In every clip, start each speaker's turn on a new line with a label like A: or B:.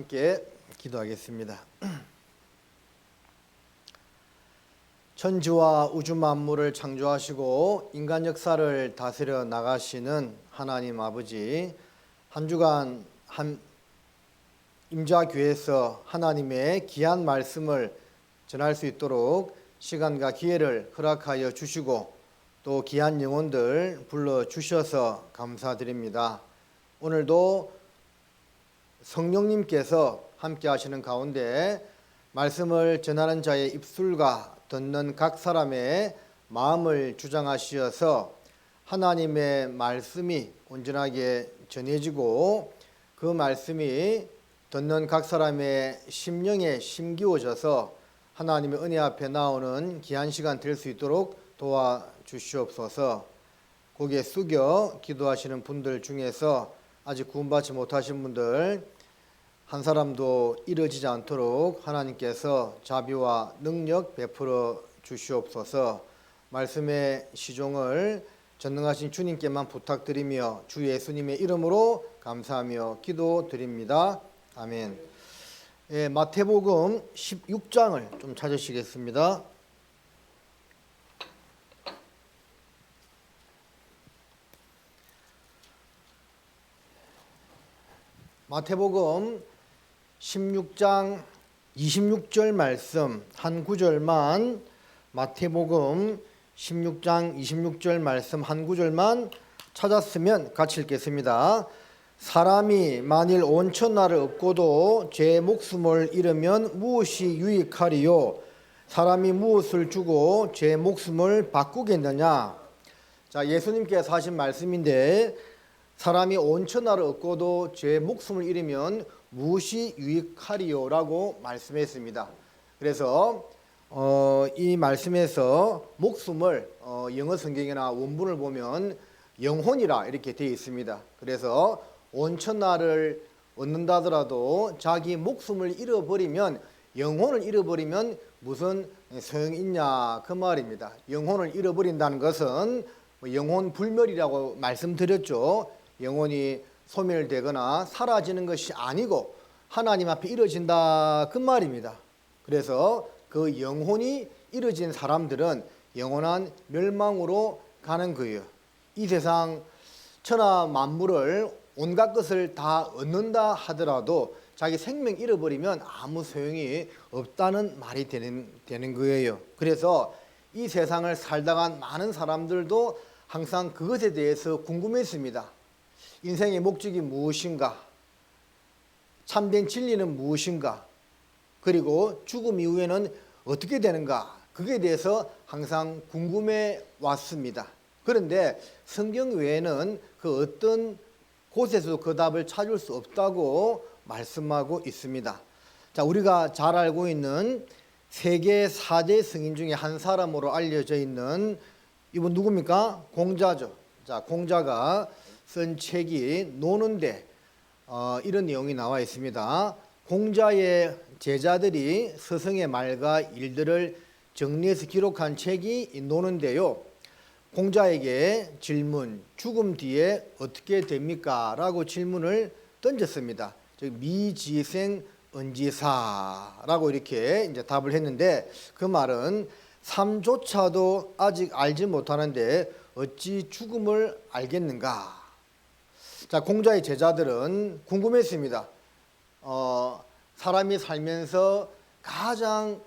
A: 함께 기도하겠습니다. 천지와 우주 만물을 창조하시고 인간 역사를 다스려 나가시는 하나님 아버지, 한 주간 임자교회에서 하나님의 귀한 말씀을 전할 수 있도록 시간과 기회를 허락하여 주시고 또 귀한 영혼들 불러주셔서 감사드립니다. 오늘도 성령님께서 함께 하시는 가운데 말씀을 전하는 자의 입술과 듣는 각 사람의 마음을 주장하시어서 하나님의 말씀이 온전하게 전해지고 그 말씀이 듣는 각 사람의 심령에 심기워져서 하나님의 은혜 앞에 나오는 귀한 시간 될 수 있도록 도와주시옵소서. 고개 숙여 기도하시는 분들 중에서 아직 구원받지 못하신 분들 한 사람도 이뤄지지 않도록 하나님께서 자비와 능력 베풀어 주시옵소서. 말씀의 시종을 전능하신 주님께만 부탁드리며 주 예수님의 이름으로 감사하며 기도드립니다. 아멘. 마태복음 16장을 좀 찾으시겠습니다. 마태복음 16장 26절 말씀 한 구절만, 마태복음 16장 26절 말씀 한 구절만 찾았으면 같이 읽겠습니다. 사람이 만일 온 천하를 얻고도 제 목숨을 잃으면 무엇이 유익하리요? 사람이 무엇을 주고 제 목숨을 바꾸겠느냐? 자, 예수님께서 하신 말씀인데, 사람이 온 천하를 얻고도 제 목숨을 잃으면 무엇이 유익하리요? 라고 말씀했습니다. 그래서 이 말씀에서 목숨을 영어 성경이나 원문을 보면 영혼이라 이렇게 되어 있습니다. 그래서 온 천하를 얻는다 하더라도 자기 목숨을 잃어버리면, 영혼을 잃어버리면 무슨 소용이 있냐 그 말입니다. 영혼을 잃어버린다는 것은 영혼 불멸이라고 말씀드렸죠. 영혼이 소멸되거나 사라지는 것이 아니고 하나님 앞에 이루어진다 그 말입니다. 그래서 그 영혼이 이루어진 사람들은 영원한 멸망으로 가는 거예요. 이 세상 천하 만물을 온갖 것을 다 얻는다 하더라도 자기 생명 잃어버리면 아무 소용이 없다는 말이 되는 거예요. 그래서 이 세상을 살다가 많은 사람들도 항상 그것에 대해서 궁금했습니다. 인생의 목적이 무엇인가? 참된 진리는 무엇인가? 그리고 죽음 이후에는 어떻게 되는가? 그에 대해서 항상 궁금해 왔습니다. 그런데 성경 외에는 그 어떤 곳에서도 그 답을 찾을 수 없다고 말씀하고 있습니다. 자, 우리가 잘 알고 있는 세계 4대 성인 중에 한 사람으로 알려져 있는 이분 누굽니까? 공자죠. 자, 공자가 쓴 책이 노는데 이런 내용이 나와 있습니다. 공자의 제자들이 스승의 말과 일들을 정리해서 기록한 책이 노는데요. 공자에게 질문, 죽음 뒤에 어떻게 됩니까? 라고 질문을 던졌습니다. 미지생 은지사라고 이렇게 이제 답을 했는데, 그 말은 삶조차도 아직 알지 못하는데 어찌 죽음을 알겠는가? 자, 공자의 제자들은 궁금했습니다. 사람이 살면서 가장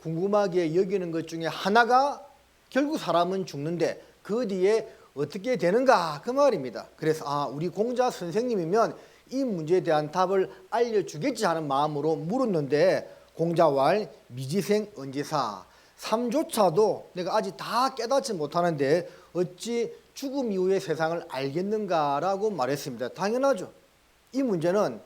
A: 궁금하게 여기는 것 중에 하나가 결국 사람은 죽는데 그 뒤에 어떻게 되는가 그 말입니다. 그래서 우리 공자 선생님이면 이 문제에 대한 답을 알려주겠지 하는 마음으로 물었는데, 공자왈 미지생 은지사, 삶조차도 내가 아직 다 깨닫지 못하는데 어찌 죽음 이후의 세상을 알겠는가라고 말했습니다. 당연하죠. 이 문제는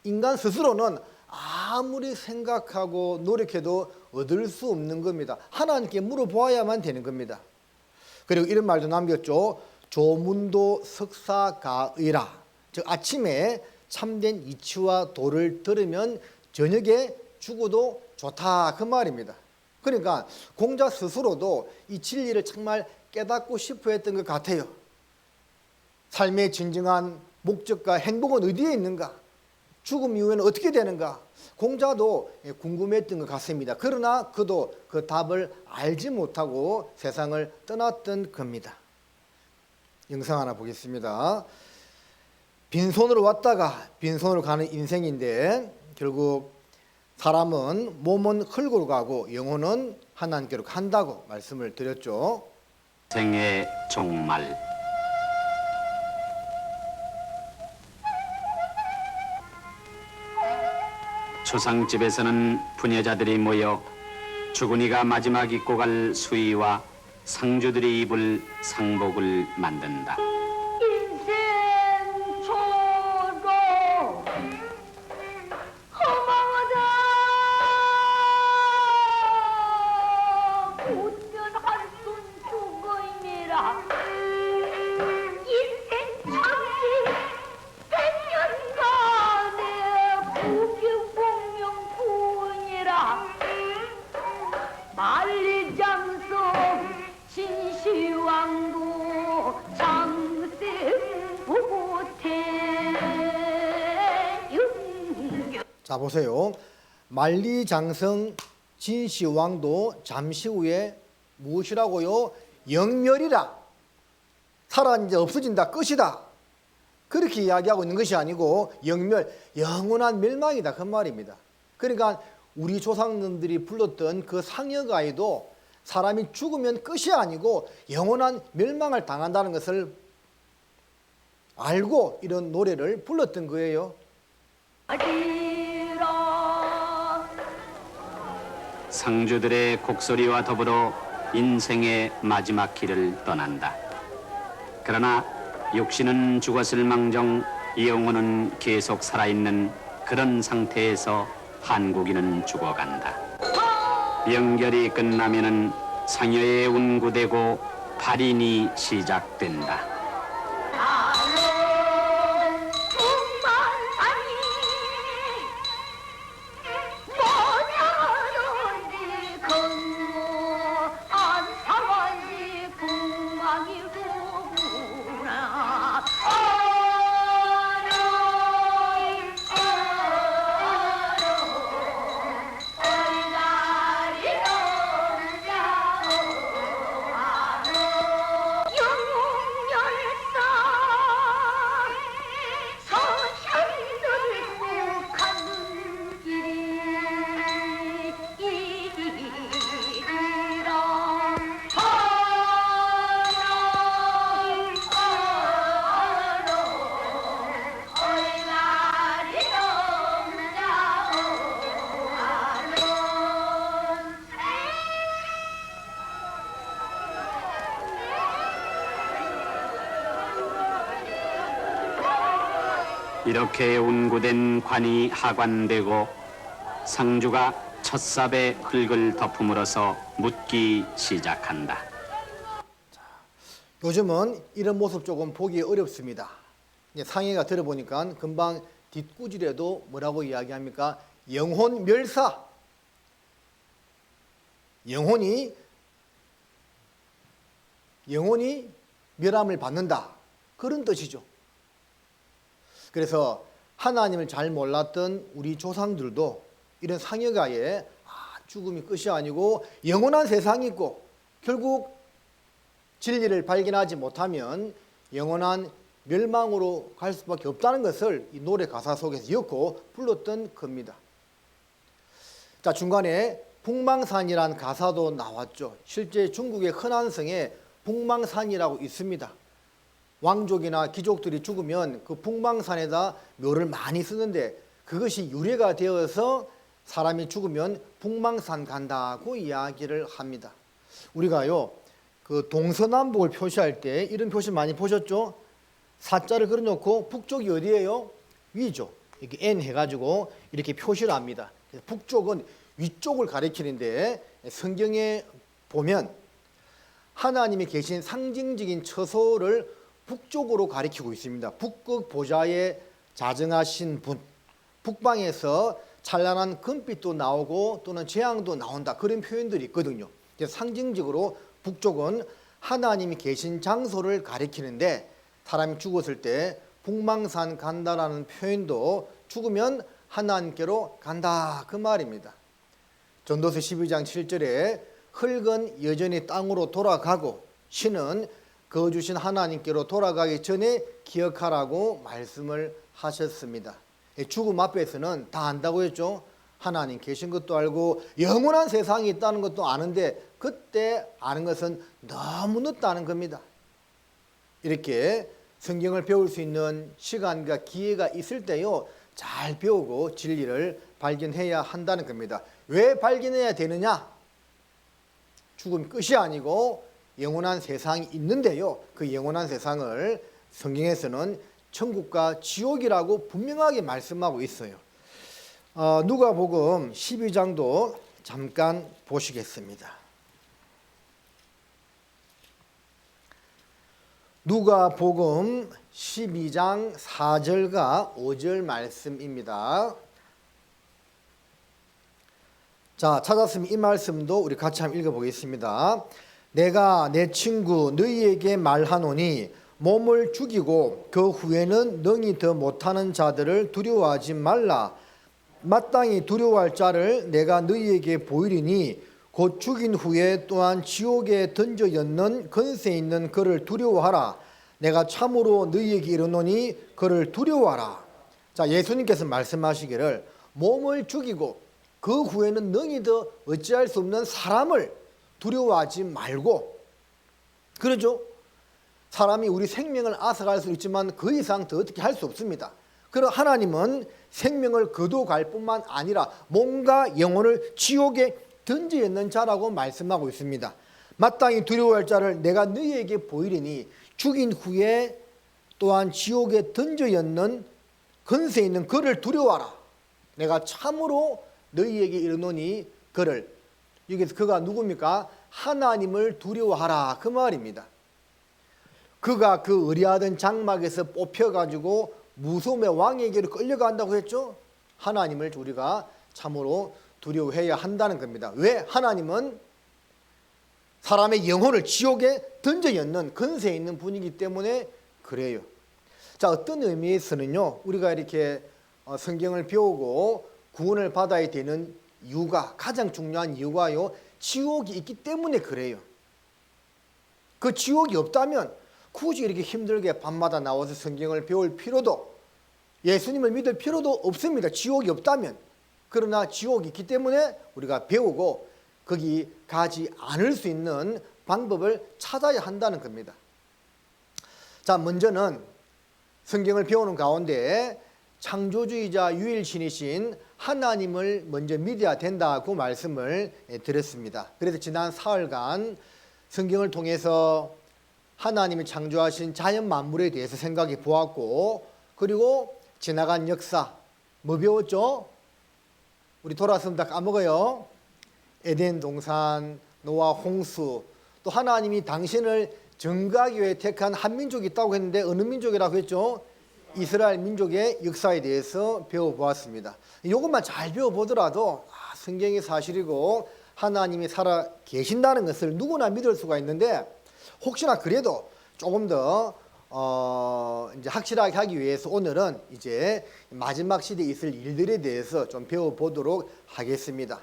A: 인간 스스로는 아무리 생각하고 노력해도 얻을 수 없는 겁니다. 하나님께 물어보아야만 되는 겁니다. 그리고 이런 말도 남겼죠. 조문도 석사가의라. 즉 아침에 참된 이치와 도를 들으면 저녁에 죽어도 좋다 그 말입니다. 그러니까 공자 스스로도 이 진리를 정말 깨닫고 싶어 했던 것 같아요. 삶의 진정한 목적과 행복은 어디에 있는가? 죽음 이후에는 어떻게 되는가? 공자도 궁금했던 것 같습니다. 그러나 그도 그 답을 알지 못하고 세상을 떠났던 겁니다. 영상 하나 보겠습니다. 빈손으로 왔다가 빈손으로 가는 인생인데 결국 사람은 몸은 흙으로 가고 영혼은 하나님께로 간다고 말씀을 드렸죠.
B: 생의 종말. 초상집에서는 부녀자들이 모여 주군이가 마지막 입고 갈 수의와 상주들이 입을 상복을 만든다.
C: 인생초로 허망하다. 운면 한순 죽어이니라. 인생 참지 백년간의 부귀공명 부이니라. 만리장성 진시황도 장세 보태윤교.
A: 자 보세요. 만리장성 진시황도 잠시 후에 무엇이라고요? 영멸이라. 살아 이제 없어진다. 끝이다. 그렇게 이야기하고 있는 것이 아니고 영멸, 영원한 멸망이다 그 말입니다. 그러니까 우리 조상님들이 불렀던 그 상여가에도 사람이 죽으면 끝이 아니고 영원한 멸망을 당한다는 것을 알고 이런 노래를 불렀던 거예요.
B: 상주들의 곡소리와 더불어 인생의 마지막 길을 떠난다. 그러나 육신은 죽었을 망정 영혼은 계속 살아있는 그런 상태에서 한국인은 죽어간다. 명절이 끝나면은 상여에 운구되고 발인이 시작된다. 이렇게 운구된 관이 하관되고 상주가 첫삽에 흙을 덮음으로써 묻기 시작한다.
A: 요즘은 이런 모습 조금 보기 어렵습니다. 상해가 들어보니까 금방 뒷구질에도 뭐라고 이야기합니까? 영혼 멸사. 영혼이 멸함을 받는다. 그런 뜻이죠. 그래서 하나님을 잘 몰랐던 우리 조상들도 이런 상여가에 죽음이 끝이 아니고 영원한 세상이 있고 결국 진리를 발견하지 못하면 영원한 멸망으로 갈 수밖에 없다는 것을 이 노래 가사 속에서 엮고 불렀던 겁니다. 자, 중간에 북망산이라는 가사도 나왔죠. 실제 중국의 허난성에 북망산이라고 있습니다. 왕족이나 귀족들이 죽으면 그 북망산에다 묘를 많이 쓰는데 그것이 유래가 되어서 사람이 죽으면 북망산 간다고 이야기를 합니다. 우리가요, 그 동서남북을 표시할 때 이런 표시 많이 보셨죠? 사자를 그려놓고 북쪽이 어디예요? 위죠. 이렇게 N 해가지고 이렇게 표시를 합니다. 북쪽은 위쪽을 가리키는데 성경에 보면 하나님이 계신 상징적인 처소를 북쪽으로 가리키고 있습니다. 북극 보좌에 자정하신 분, 북방에서 찬란한 금빛도 나오고 또는 재앙도 나온다. 그런 표현들이 있거든요. 그래서 상징적으로 북쪽은 하나님이 계신 장소를 가리키는데 사람이 죽었을 때 북망산 간다라는 표현도 죽으면 하나님께로 간다 그 말입니다. 전도서 12장 7절에 흙은 여전히 땅으로 돌아가고 신은 거주신 하나님께로 돌아가기 전에 기억하라고 말씀을 하셨습니다. 죽음 앞에서는 다 안다고 했죠. 하나님 계신 것도 알고 영원한 세상이 있다는 것도 아는데 그때 아는 것은 너무 늦다는 겁니다. 이렇게 성경을 배울 수 있는 시간과 기회가 있을 때요, 잘 배우고 진리를 발견해야 한다는 겁니다. 왜 발견해야 되느냐? 죽음 끝이 아니고 영원한 세상이 있는데요, 그 영원한 세상을 성경에서는 천국과 지옥이라고 분명하게 말씀하고 있어요. 누가복음 12장도 잠깐 보시겠습니다. 누가복음 12장 4절과 5절 말씀입니다. 자, 찾았으면 이 말씀도 우리 같이 한번 읽어보겠습니다. 내가 내 친구 너희에게 말하노니 몸을 죽이고 그 후에는 능히 더 못하는 자들을 두려워하지 말라. 마땅히 두려워할 자를 내가 너희에게 보이리니 곧 죽인 후에 또한 지옥에 던져 였는 건세 있는 그를 두려워하라. 내가 참으로 너희에게 이르노니 그를 두려워하라. 자, 예수님께서 말씀하시기를 몸을 죽이고 그 후에는 능히 더 어찌할 수 없는 사람을 두려워하지 말고, 그러죠? 사람이 우리 생명을 앗아갈 수 있지만 그 이상 더 어떻게 할 수 없습니다. 그러나 하나님은 생명을 거둬갈 뿐만 아니라 몸과 영혼을 지옥에 던져 있는 자라고 말씀하고 있습니다. 마땅히 두려워할 자를 내가 너희에게 보이리니 죽인 후에 또한 지옥에 던져 있는 건세 있는 그를 두려워하라. 내가 참으로 너희에게 이르노니 그를, 여기서 그가 누굽니까? 하나님을 두려워하라 그 말입니다. 그가 그 의리하던 장막에서 뽑혀가지고 무서움의 왕에게로 끌려간다고 했죠. 하나님을 우리가 참으로 두려워해야 한다는 겁니다. 왜? 하나님은 사람의 영혼을 지옥에 던져 였는 건세 있는 분이기 때문에 그래요. 자, 어떤 의미에서는요, 우리가 이렇게 성경을 배우고 구원을 받아야 되는 이유가, 가장 중요한 이유가요, 지옥이 있기 때문에 그래요. 그 지옥이 없다면 굳이 이렇게 힘들게 밤마다 나와서 성경을 배울 필요도, 예수님을 믿을 필요도 없습니다. 지옥이 없다면. 그러나 지옥이 있기 때문에 우리가 배우고 거기 가지 않을 수 있는 방법을 찾아야 한다는 겁니다. 자, 먼저는 성경을 배우는 가운데 창조주의자 유일신이신 하나님을 먼저 믿어야 된다고 말씀을 드렸습니다. 그래서 지난 사흘간 성경을 통해서 하나님이 창조하신 자연 만물에 대해서 생각해 보았고, 그리고 지나간 역사 뭐 배웠죠? 우리 돌아서면 다 까먹어요. 에덴 동산, 노아 홍수, 또 하나님이 당신을 정거하기 위해 택한 한 민족이 있다고 했는데 어느 민족이라고 했죠? 이스라엘 민족의 역사에 대해서 배워보았습니다. 이것만 잘 배워보더라도 성경이 사실이고 하나님이 살아 계신다는 것을 누구나 믿을 수가 있는데, 혹시나 그래도 조금 더 이제 확실하게 하기 위해서 오늘은 이제 마지막 시대에 있을 일들에 대해서 좀 배워보도록 하겠습니다.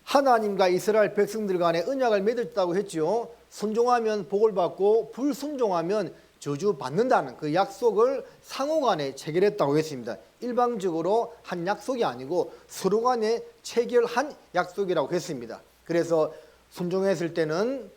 A: 하나님과 이스라엘 백성들 간에 언약을 맺었다고 했죠. 순종하면 복을 받고 불순종하면 저주 받는다는 그 약속을 상호 간에 체결했다고 했습니다. 일방적으로 한 약속이 아니고 서로 간에 체결한 약속이라고 했습니다. 그래서 순종했을 때는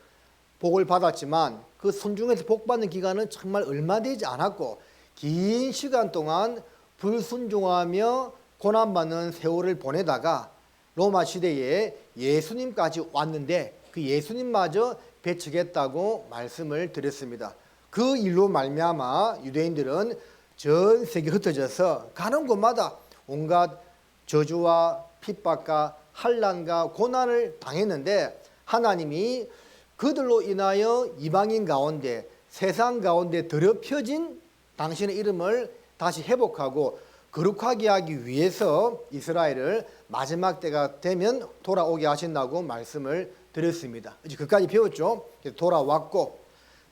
A: 복을 받았지만 그 순종해서 복 받는 기간은 정말 얼마 되지 않았고, 긴 시간 동안 불순종하며 고난받는 세월을 보내다가 로마 시대에 예수님까지 왔는데 그 예수님마저 배척했다고 말씀을 드렸습니다. 그 일로 말미암아 유대인들은 전 세계에 흩어져서 가는 곳마다 온갖 저주와 핍박과 환난과 고난을 당했는데, 하나님이 그들로 인하여 이방인 가운데 세상 가운데 더럽혀진 당신의 이름을 다시 회복하고 거룩하게 하기 위해서 이스라엘을 마지막 때가 되면 돌아오게 하신다고 말씀을 드렸습니다. 이제 그까지 배웠죠. 돌아왔고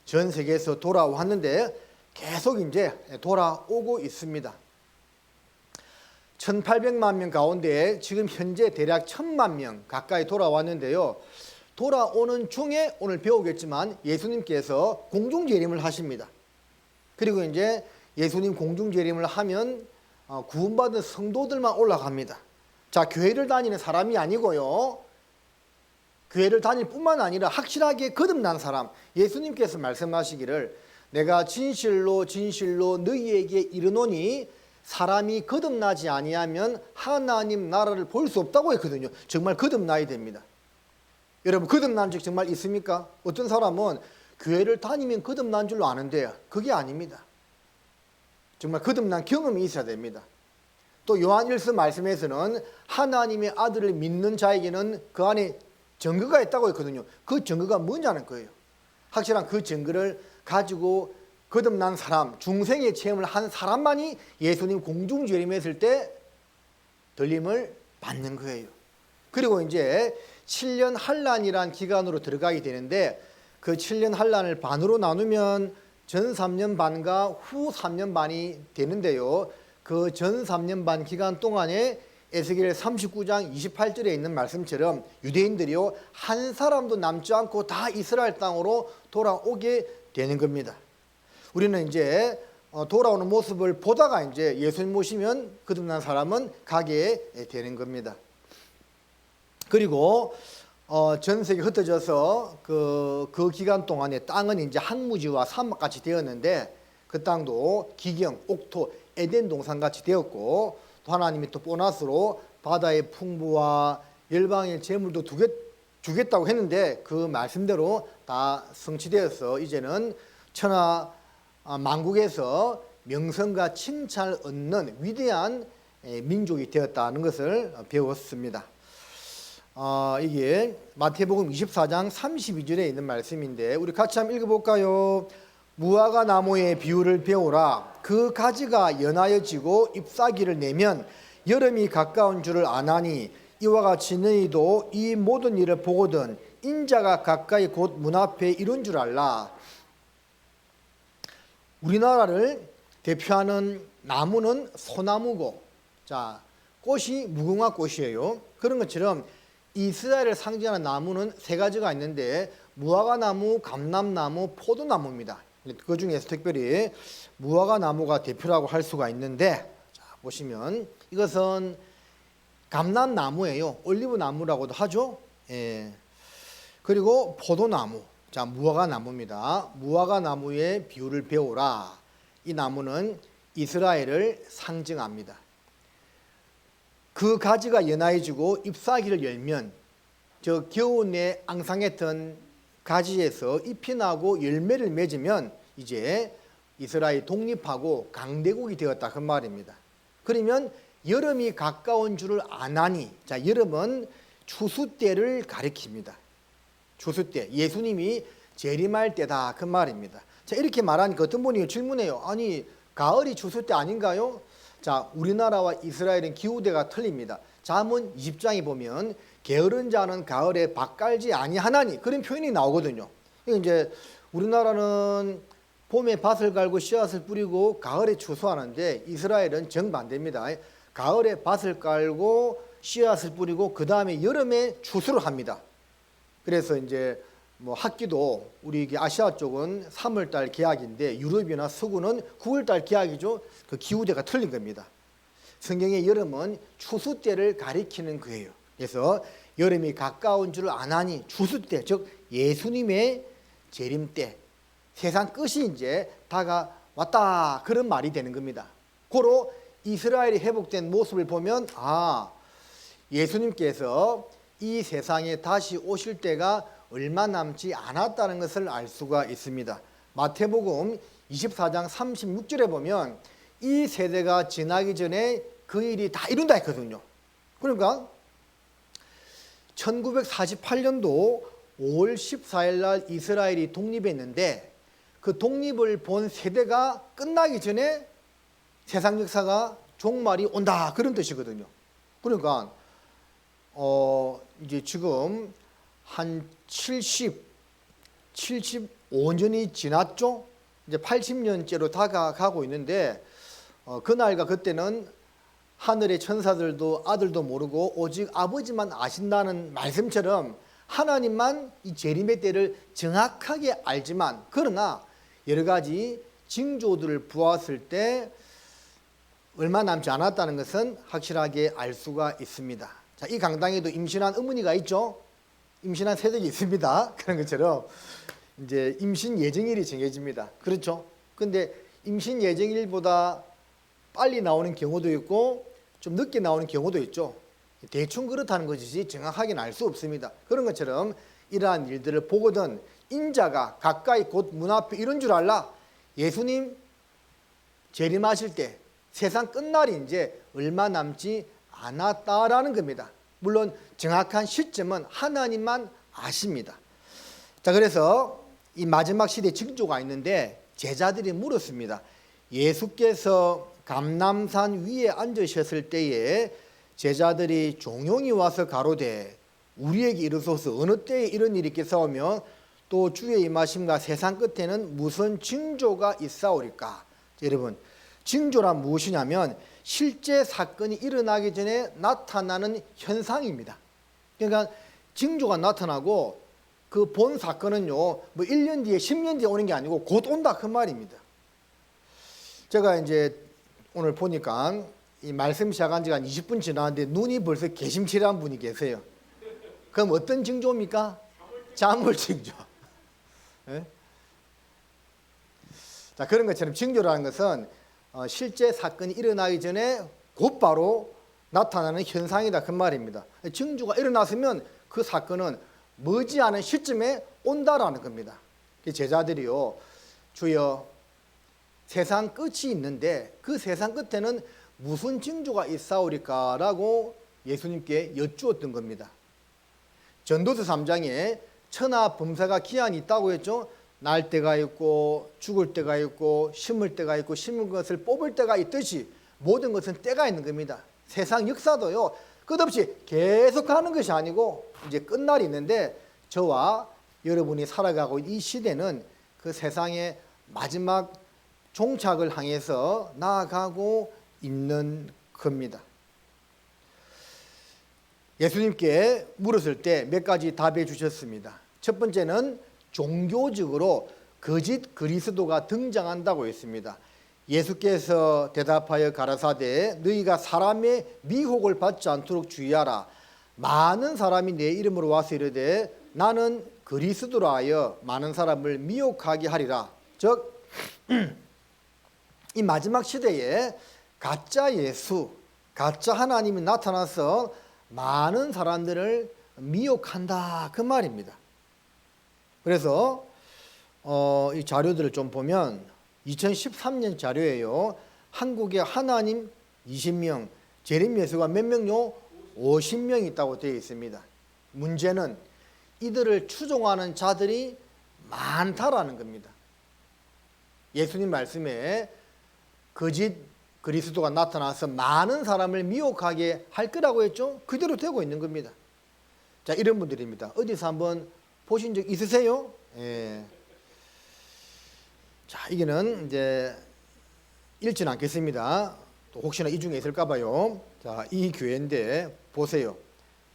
A: 전 세계에서 돌아왔는데 계속 이제 돌아오고 있습니다. 1800만 명 가운데 지금 현재 대략 1000만 명 가까이 돌아왔는데요. 돌아오는 중에 오늘 배우겠지만 예수님께서 공중재림을 하십니다. 그리고 이제 예수님 공중재림을 하면 구원받은 성도들만 올라갑니다. 자, 교회를 다니는 사람이 아니고요. 교회를 다닐 뿐만 아니라 확실하게 거듭난 사람, 예수님께서 말씀하시기를 내가 진실로 진실로 너희에게 이르노니 사람이 거듭나지 아니하면 하나님 나라를 볼 수 없다고 했거든요. 정말 거듭나야 됩니다. 여러분, 거듭난 적 정말 있습니까? 어떤 사람은 교회를 다니면 거듭난 줄로 아는데 그게 아닙니다. 정말 거듭난 경험이 있어야 됩니다. 또 요한 1서 말씀에서는 하나님의 아들을 믿는 자에게는 그 안에 증거가 있다고 했거든요. 그 증거가 뭐냐는 거예요. 확실한 그 증거를 가지고 거듭난 사람, 중생의 체험을 한 사람만이 예수님 공중재림했을 때 들림을 받는 거예요. 그리고 이제 7년 환란이란 기간으로 들어가게 되는데 그 7년 환란을 반으로 나누면 전 3년 반과 후 3년 반이 되는데요. 그 전 3년 반 기간 동안에 에스겔 39장 28절에 있는 말씀처럼 유대인들이요 한 사람도 남지 않고 다 이스라엘 땅으로 돌아오게 되는 겁니다. 우리는 이제 돌아오는 모습을 보다가 이제 예수님 모시면 거듭난 사람은 가게 되는 겁니다. 그리고 전 세계 흩어져서 그 기간 동안에 땅은 이제 항무지와 사막같이 되었는데 그 땅도 기경, 옥토, 에덴 동산같이 되었고 또 하나님이 또 보너스로 바다의 풍부와 열방의 재물도 주겠다고 했는데 그 말씀대로 다 성취되어서 이제는 천하 만국에서 명성과 칭찬을 얻는 위대한 민족이 되었다는 것을 배웠습니다. 이게 마태복음 24장 32절에 있는 말씀인데 우리 같이 한번 읽어볼까요? 무화과 나무의 비유를 배우라. 그 가지가 연하여지고 잎사귀를 내면 여름이 가까운 줄을 아나니 이와 같이 너희도 이 모든 일을 보거든 인자가 가까이 곧 문 앞에 이룬 줄 알라. 우리나라를 대표하는 나무는 소나무고, 자, 꽃이 무궁화 꽃이에요. 그런 것처럼 이스라엘을 상징하는 나무는 세 가지가 있는데 무화과 나무, 감람나무, 포도나무입니다. 그 중에서 특별히 무화과 나무가 대표라고 할 수가 있는데, 자, 보시면 이것은 감람나무예요. 올리브 나무라고도 하죠. 예. 그리고 포도나무, 자, 무화과 나무입니다. 무화과 나무의 비유를 배우라. 이 나무는 이스라엘을 상징합니다. 그 가지가 연하해지고 잎사귀를 열면 저 겨우내 앙상했던 가지에서 잎이 나고 열매를 맺으면 이제 이스라엘 독립하고 강대국이 되었다 그 말입니다. 그러면 여름이 가까운 줄을 아나니, 자, 여름은 추수 때를 가리킵니다. 추수 때, 예수님이 재림할 때다 그 말입니다. 자, 이렇게 말하니까 어떤 분이 질문해요. 아니, 가을이 추수 때 아닌가요? 자, 우리나라와 이스라엘은 기후대가 틀립니다. 잠언 20장에 보면 게으른 자는 가을에 밭 갈지 아니하나니 그런 표현이 나오거든요. 이제 우리나라는 봄에 밭을 갈고 씨앗을 뿌리고 가을에 추수하는데 이스라엘은 정반대입니다. 가을에 밭을 깔고 씨앗을 뿌리고 그 다음에 여름에 추수를 합니다. 그래서 이제 뭐 학기도 우리 아시아 쪽은 3월달 개학인데 유럽이나 서구는 9월달 개학이죠. 그 기후대가 틀린 겁니다. 성경의 여름은 추수 때를 가리키는 거예요. 그래서 여름이 가까운 줄 아나니 추수 때, 즉 예수님의 재림 때, 세상 끝이 이제 다가왔다 그런 말이 되는 겁니다. 고로 이스라엘이 회복된 모습을 보면 예수님께서 이 세상에 다시 오실 때가 얼마 남지 않았다는 것을 알 수가 있습니다. 마태복음 24장 36절에 보면 이 세대가 지나기 전에 그 일이 다 이룬다 했거든요. 그러니까 1948년도 5월 14일 날 이스라엘이 독립했는데 그 독립을 본 세대가 끝나기 전에 세상 역사가 종말이 온다 그런 뜻이거든요. 그러니까 이제 지금 한 75년이 지났죠. 이제 80년째로 다가가고 있는데 그날과 그때는 하늘의 천사들도 아들도 모르고 오직 아버지만 아신다는 말씀처럼 하나님만 이 재림의 때를 정확하게 알지만, 그러나 여러 가지 징조들을 보았을 때 얼마 남지 않았다는 것은 확실하게 알 수가 있습니다. 자, 이 강당에도 임신한 어머니가 있죠. 임신한 새댁이 있습니다. 그런 것처럼 이제 임신 예정일이 정해집니다. 그렇죠? 근데 임신 예정일보다 빨리 나오는 경우도 있고 좀 늦게 나오는 경우도 있죠. 대충 그렇다는 것이지 정확하게는 알 수 없습니다. 그런 것처럼 이러한 일들을 보거든 인자가 가까이 곧 문 앞에 이런 줄 알라. 예수님 재림하실 때 세상 끝날이 이제 얼마 남지 않았다라는 겁니다. 물론 정확한 시점은 하나님만 아십니다. 자, 그래서 이 마지막 시대 징조가 있는데 제자들이 물었습니다. 예수께서 감람산 위에 앉으셨을 때에 제자들이 종용이 와서 가로되 우리에게 이르소서 어느 때에 이런 일이 있겠사오며 또 주의 임하심과 세상 끝에는 무슨 징조가 있사오리까? 여러분, 징조란 무엇이냐면 실제 사건이 일어나기 전에 나타나는 현상입니다. 그러니까 징조가 나타나고 그 본 사건은요, 뭐 1년 뒤에 10년 뒤에 오는 게 아니고 곧 온다 그 말입니다. 제가 이제 오늘 보니까 이 말씀 시작한 지가 한 20분 지났는데 눈이 벌써 개심칠한 분이 계세요. 그럼 어떤 징조입니까? 잠을 징조. 네? 자, 그런 것처럼 징조라는 것은 실제 사건이 일어나기 전에 곧바로 나타나는 현상이다 그 말입니다. 징조가 일어났으면 그 사건은 머지않은 시점에 온다라는 겁니다. 제자들이요, 주여 세상 끝이 있는데 그 세상 끝에는 무슨 징조가 있사오리까라고 예수님께 여쭈었던 겁니다. 전도서 3장에 천하 범사가 기한이 있다고 했죠. 날 때가 있고 죽을 때가 있고 심을 때가 있고 심은 것을 뽑을 때가 있듯이 모든 것은 때가 있는 겁니다. 세상 역사도요, 끝없이 계속 가는 것이 아니고 이제 끝날이 있는데 저와 여러분이 살아가고 이 시대는 그 세상의 마지막 종착을 향해서 나아가고 있는 겁니다. 예수님께 물었을 때 몇 가지 답해 주셨습니다. 첫 번째는 종교적으로 거짓 그리스도가 등장한다고 했습니다. 예수께서 대답하여 가라사대 너희가 사람의 미혹을 받지 않도록 주의하라. 많은 사람이 내 이름으로 와서 이르되 나는 그리스도라 하여 많은 사람을 미혹하게 하리라. 즉 이 마지막 시대에 가짜 예수, 가짜 하나님이 나타나서 많은 사람들을 미혹한다 그 말입니다. 그래서 이 자료들을 좀 보면 2013년 자료예요. 한국에 하나님 20명, 재림 예수가 몇 명요? 50명 있다고 되어 있습니다. 문제는 이들을 추종하는 자들이 많다라는 겁니다. 예수님 말씀에 거짓 그리스도가 나타나서 많은 사람을 미혹하게 할 거라고 했죠. 그대로 되고 있는 겁니다. 자, 이런 분들입니다. 어디서 한번 보신 적 있으세요? 예. 자, 이게는 이제 읽지는 않겠습니다. 또 혹시나 이 중에 있을까 봐요. 자, 이 교회인데 보세요.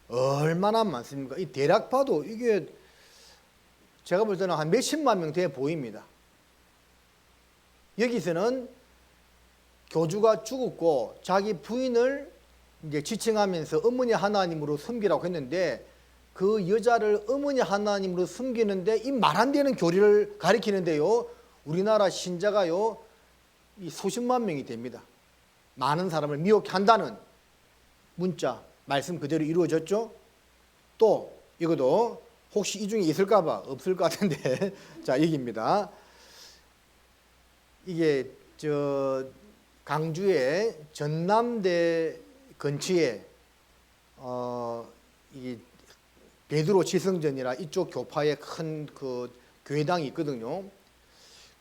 A: 얼마나 많습니까? 이 대략 봐도 이게 제가 볼 때는 한 몇십만 명 돼 보입니다. 여기서는 교주가 죽었고 자기 부인을 이제 지칭하면서 어머니 하나님으로 섬기라고 했는데 그 여자를 어머니 하나님으로 섬기는데 이 말 안 되는 교리를 가리키는데요. 우리나라 신자가요, 이 수십만 명이 됩니다. 많은 사람을 미혹해 한다는 문자, 말씀 그대로 이루어졌죠. 또 이것도 혹시 이 중에 있을까 봐 없을 것 같은데 자, 여기입니다. 이게 강주의 전남대 근처에 이 베드로 지성전이라 이쪽 교파에 큰 그 교회당이 있거든요.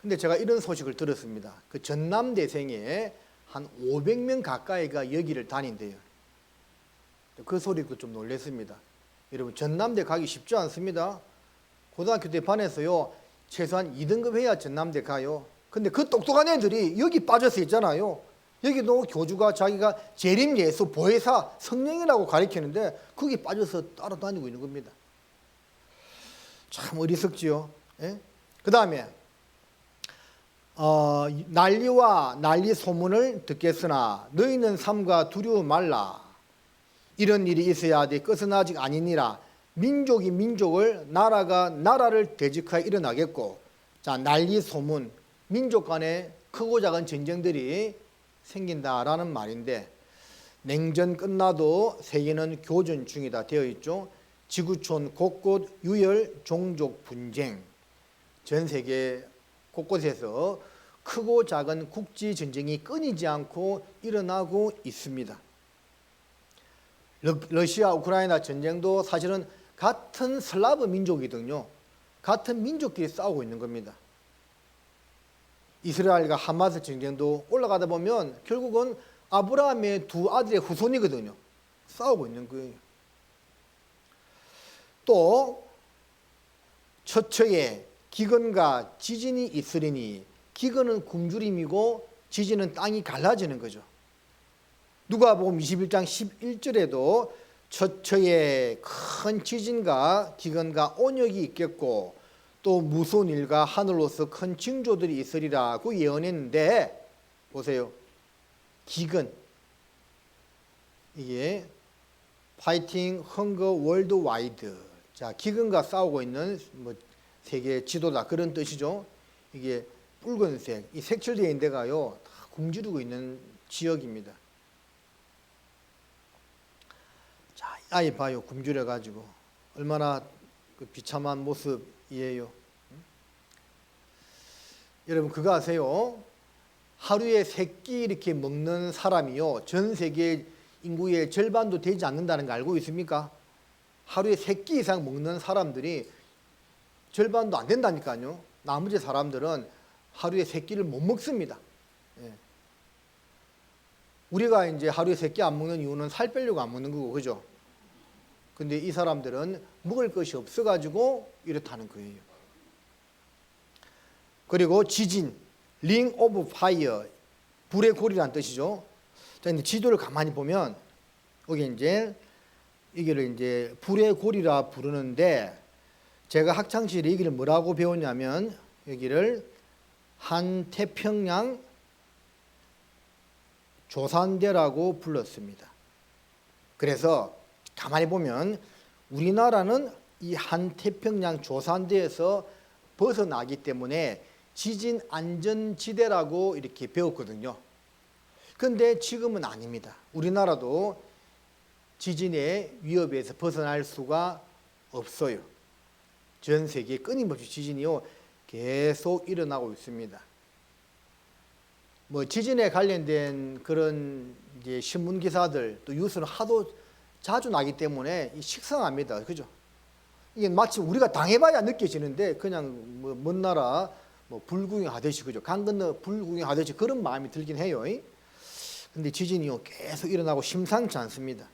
A: 근데 제가 이런 소식을 들었습니다. 그 전남대생에 한 500명 가까이가 여기를 다닌대요. 그 소리 듣고 좀 놀랐습니다. 여러분, 전남대 가기 쉽지 않습니다. 고등학교 때 반에서요, 최소한 2등급 해야 전남대 가요. 근데 그 똑똑한 애들이 여기 빠져서 있잖아요. 여기도 교주가 자기가 재림 예수 보혜사 성령이라고 가리키는데 거기에 빠져서 따라다니고 있는 겁니다. 참 어리석지요. 예? 그 다음에 난리와 난리 소문을 듣겠으나 너희는 삼가 두려워 말라. 이런 일이 있어야 돼. 끝은 아직 아니니라. 민족이 민족을, 나라가 나라를 대적하여 일어나겠고, 자, 난리 소문, 민족 간에 크고 작은 전쟁들이 생긴다라는 말인데, 냉전 끝나도 세계는 교전 중이다 되어 있죠. 지구촌 곳곳 유혈 종족 분쟁, 전 세계 곳곳에서 크고 작은 국지 전쟁이 끊이지 않고 일어나고 있습니다. 러시아 우크라이나 전쟁도 사실은 같은 슬라브 민족이거든요. 같은 민족끼리 싸우고 있는 겁니다. 이스라엘과 하마스 전쟁도 올라가다 보면 결국은 아브라함의 두 아들의 후손이거든요. 싸우고 있는 거예요. 또 처처에 기근과 지진이 있으리니, 기근은 굶주림이고 지진은 땅이 갈라지는 거죠. 누가복음 21장 11절에도 처처에 큰 지진과 기근과 온역이 있겠고 또 무서운 일과 하늘로서 큰 징조들이 있으리라고 예언했는데, 보세요. 기근, 이게 파이팅 헝거 월드와이드, 자, 기근과 싸우고 있는 세계 지도다 그런 뜻이죠. 이게 붉은색, 이 색칠되어 있는 데가요 다 굶주리고 있는 지역입니다. 자, 아이 봐요. 굶주려 가지고 얼마나 그 비참한 모습이에요. 여러분 그거 아세요? 하루에 3끼 이렇게 먹는 사람이요 전 세계 인구의 절반도 되지 않는다는 거 알고 있습니까? 하루에 3끼 이상 먹는 사람들이 절반도 안 된다니까요. 나머지 사람들은 하루에 3끼를 못 먹습니다. 예. 우리가 이제 하루에 3끼 안 먹는 이유는 살 빼려고 안 먹는 거고, 그죠? 근데 이 사람들은 먹을 것이 없어가지고 이렇다는 거예요. 그리고 지진, 링 오브 파이어, 불의 골이라는 뜻이죠. 자, 이제 지도를 가만히 보면 여기 이제 이거를 이제 불의 골이라 부르는데, 제가 학창 시절에 여기를 뭐라고 배웠냐면 여기를 한태평양 조산대라고 불렀습니다. 그래서 가만히 보면 우리나라는 이 한태평양 조산대에서 벗어나기 때문에 지진 안전지대라고 이렇게 배웠거든요. 그런데 지금은 아닙니다. 우리나라도 지진의 위협에서 벗어날 수가 없어요. 전 세계에 끊임없이 지진이요 계속 일어나고 있습니다. 지진에 관련된 그런 이제 신문 기사들 또 뉴스는 하도 자주 나기 때문에 식상합니다. 그죠? 이게 마치 우리가 당해봐야 느껴지는데 그냥 먼 나라 불구경하듯이, 그죠? 강 건너 불구경하듯이 그런 마음이 들긴 해요. 근데 지진이요 계속 일어나고 심상치 않습니다.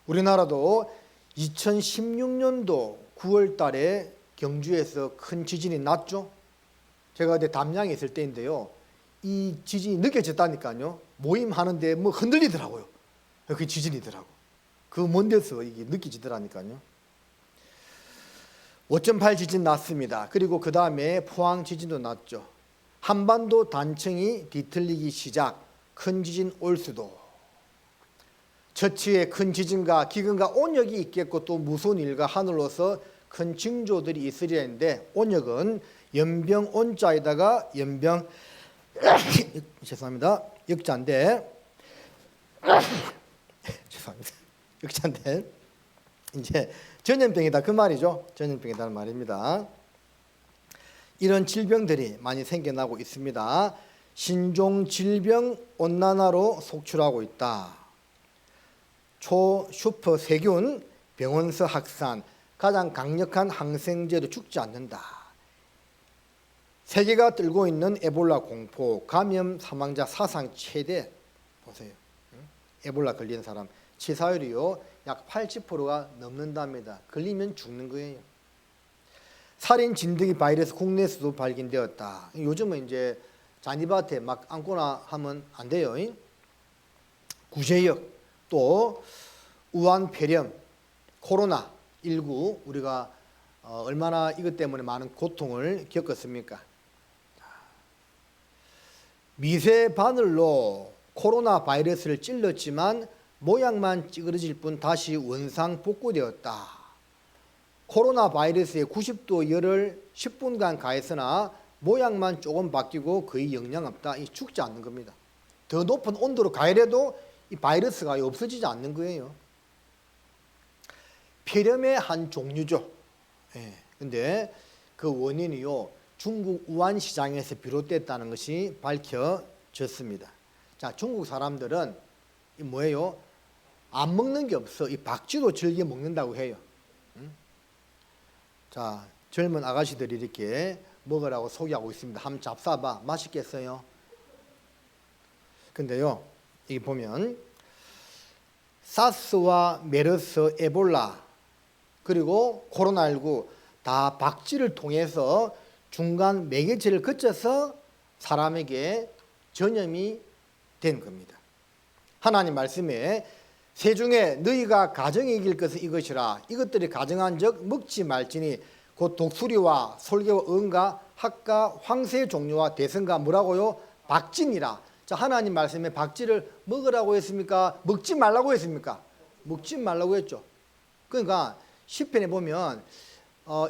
A: 우리나라도 2016년도 9월 달에 경주에서 큰 지진이 났죠. 제가 그때 담양에 있을 때인데요. 이 지진이 느껴졌다니까요. 모임하는데 흔들리더라고요. 그 지진이더라고. 그 먼 데서 이게 느껴지더라니까요. 5.8 지진 났습니다. 그리고 그 다음에 포항 지진도 났죠. 한반도 단층이 뒤틀리기 시작, 큰 지진 올 수도. 처치에 큰 지진과 기근과 온역이 있겠고 또 무서운 일과 하늘로서 큰 징조들이 있으리라 했는데, 온역은 연병 온자에다가 연병 죄송합니다. 역자인데 죄송합니다. 역자인데 이제 전염병이다 그 말이죠. 전염병이다는 말입니다. 이런 질병들이 많이 생겨나고 있습니다. 신종 질병 온난화로 속출하고 있다. 초슈퍼 세균, 병원서 확산, 가장 강력한 항생제도 죽지 않는다. 세계가 떨고 있는 에볼라 공포, 감염 사망자 사상 최대. 보세요. 에볼라 걸린 사람 치사율이요 약 80%가 넘는답니다. 걸리면 죽는 거예요. 살인 진드기 바이러스 국내에서도 발견되었다. 요즘은 이제 잔디밭에 막 앉거나 하면 안 돼요. 구제역, 또 우한폐렴, 코로나19 우리가 얼마나 이것 때문에 많은 고통을 겪었습니까? 미세 바늘로 코로나 바이러스를 찔렀지만 모양만 찌그러질 뿐 다시 원상 복구되었다. 코로나 바이러스의 90도 열을 10분간 가했으나 모양만 조금 바뀌고 거의 영향 없다. 이 죽지 않는 겁니다. 더 높은 온도로 가열해도 이 바이러스가 없어지지 않는 거예요. 폐렴의 한 종류죠. 근데 그 원인이요, 중국 우한 시장에서 비롯됐다는 것이 밝혀졌습니다. 자, 중국 사람들은 이 뭐예요? 안 먹는 게 없어. 이 박쥐도 즐겨 먹는다고 해요. 자, 젊은 아가씨들이 이렇게 먹으라고 소개하고 있습니다. 한번 잡숴봐. 맛있겠어요? 근데요, 여기 보면 사스와 메르스, 에볼라 그리고 코로나19 다 박쥐를 통해서 중간 매개체를 거쳐서 사람에게 전염이 된 겁니다. 하나님 말씀에 세중에 너희가 가정에 이길 것은 이것이라. 이것들이 가정한 적 먹지 말지니 곧 독수리와 솔개와 응가 학과 황새 종류와 대성가 뭐라고요? 박쥐니라. 자, 하나님 말씀에 박쥐를 먹으라고 했습니까? 먹지 말라고 했습니까? 먹지 말라고 했죠. 그러니까 시편에 보면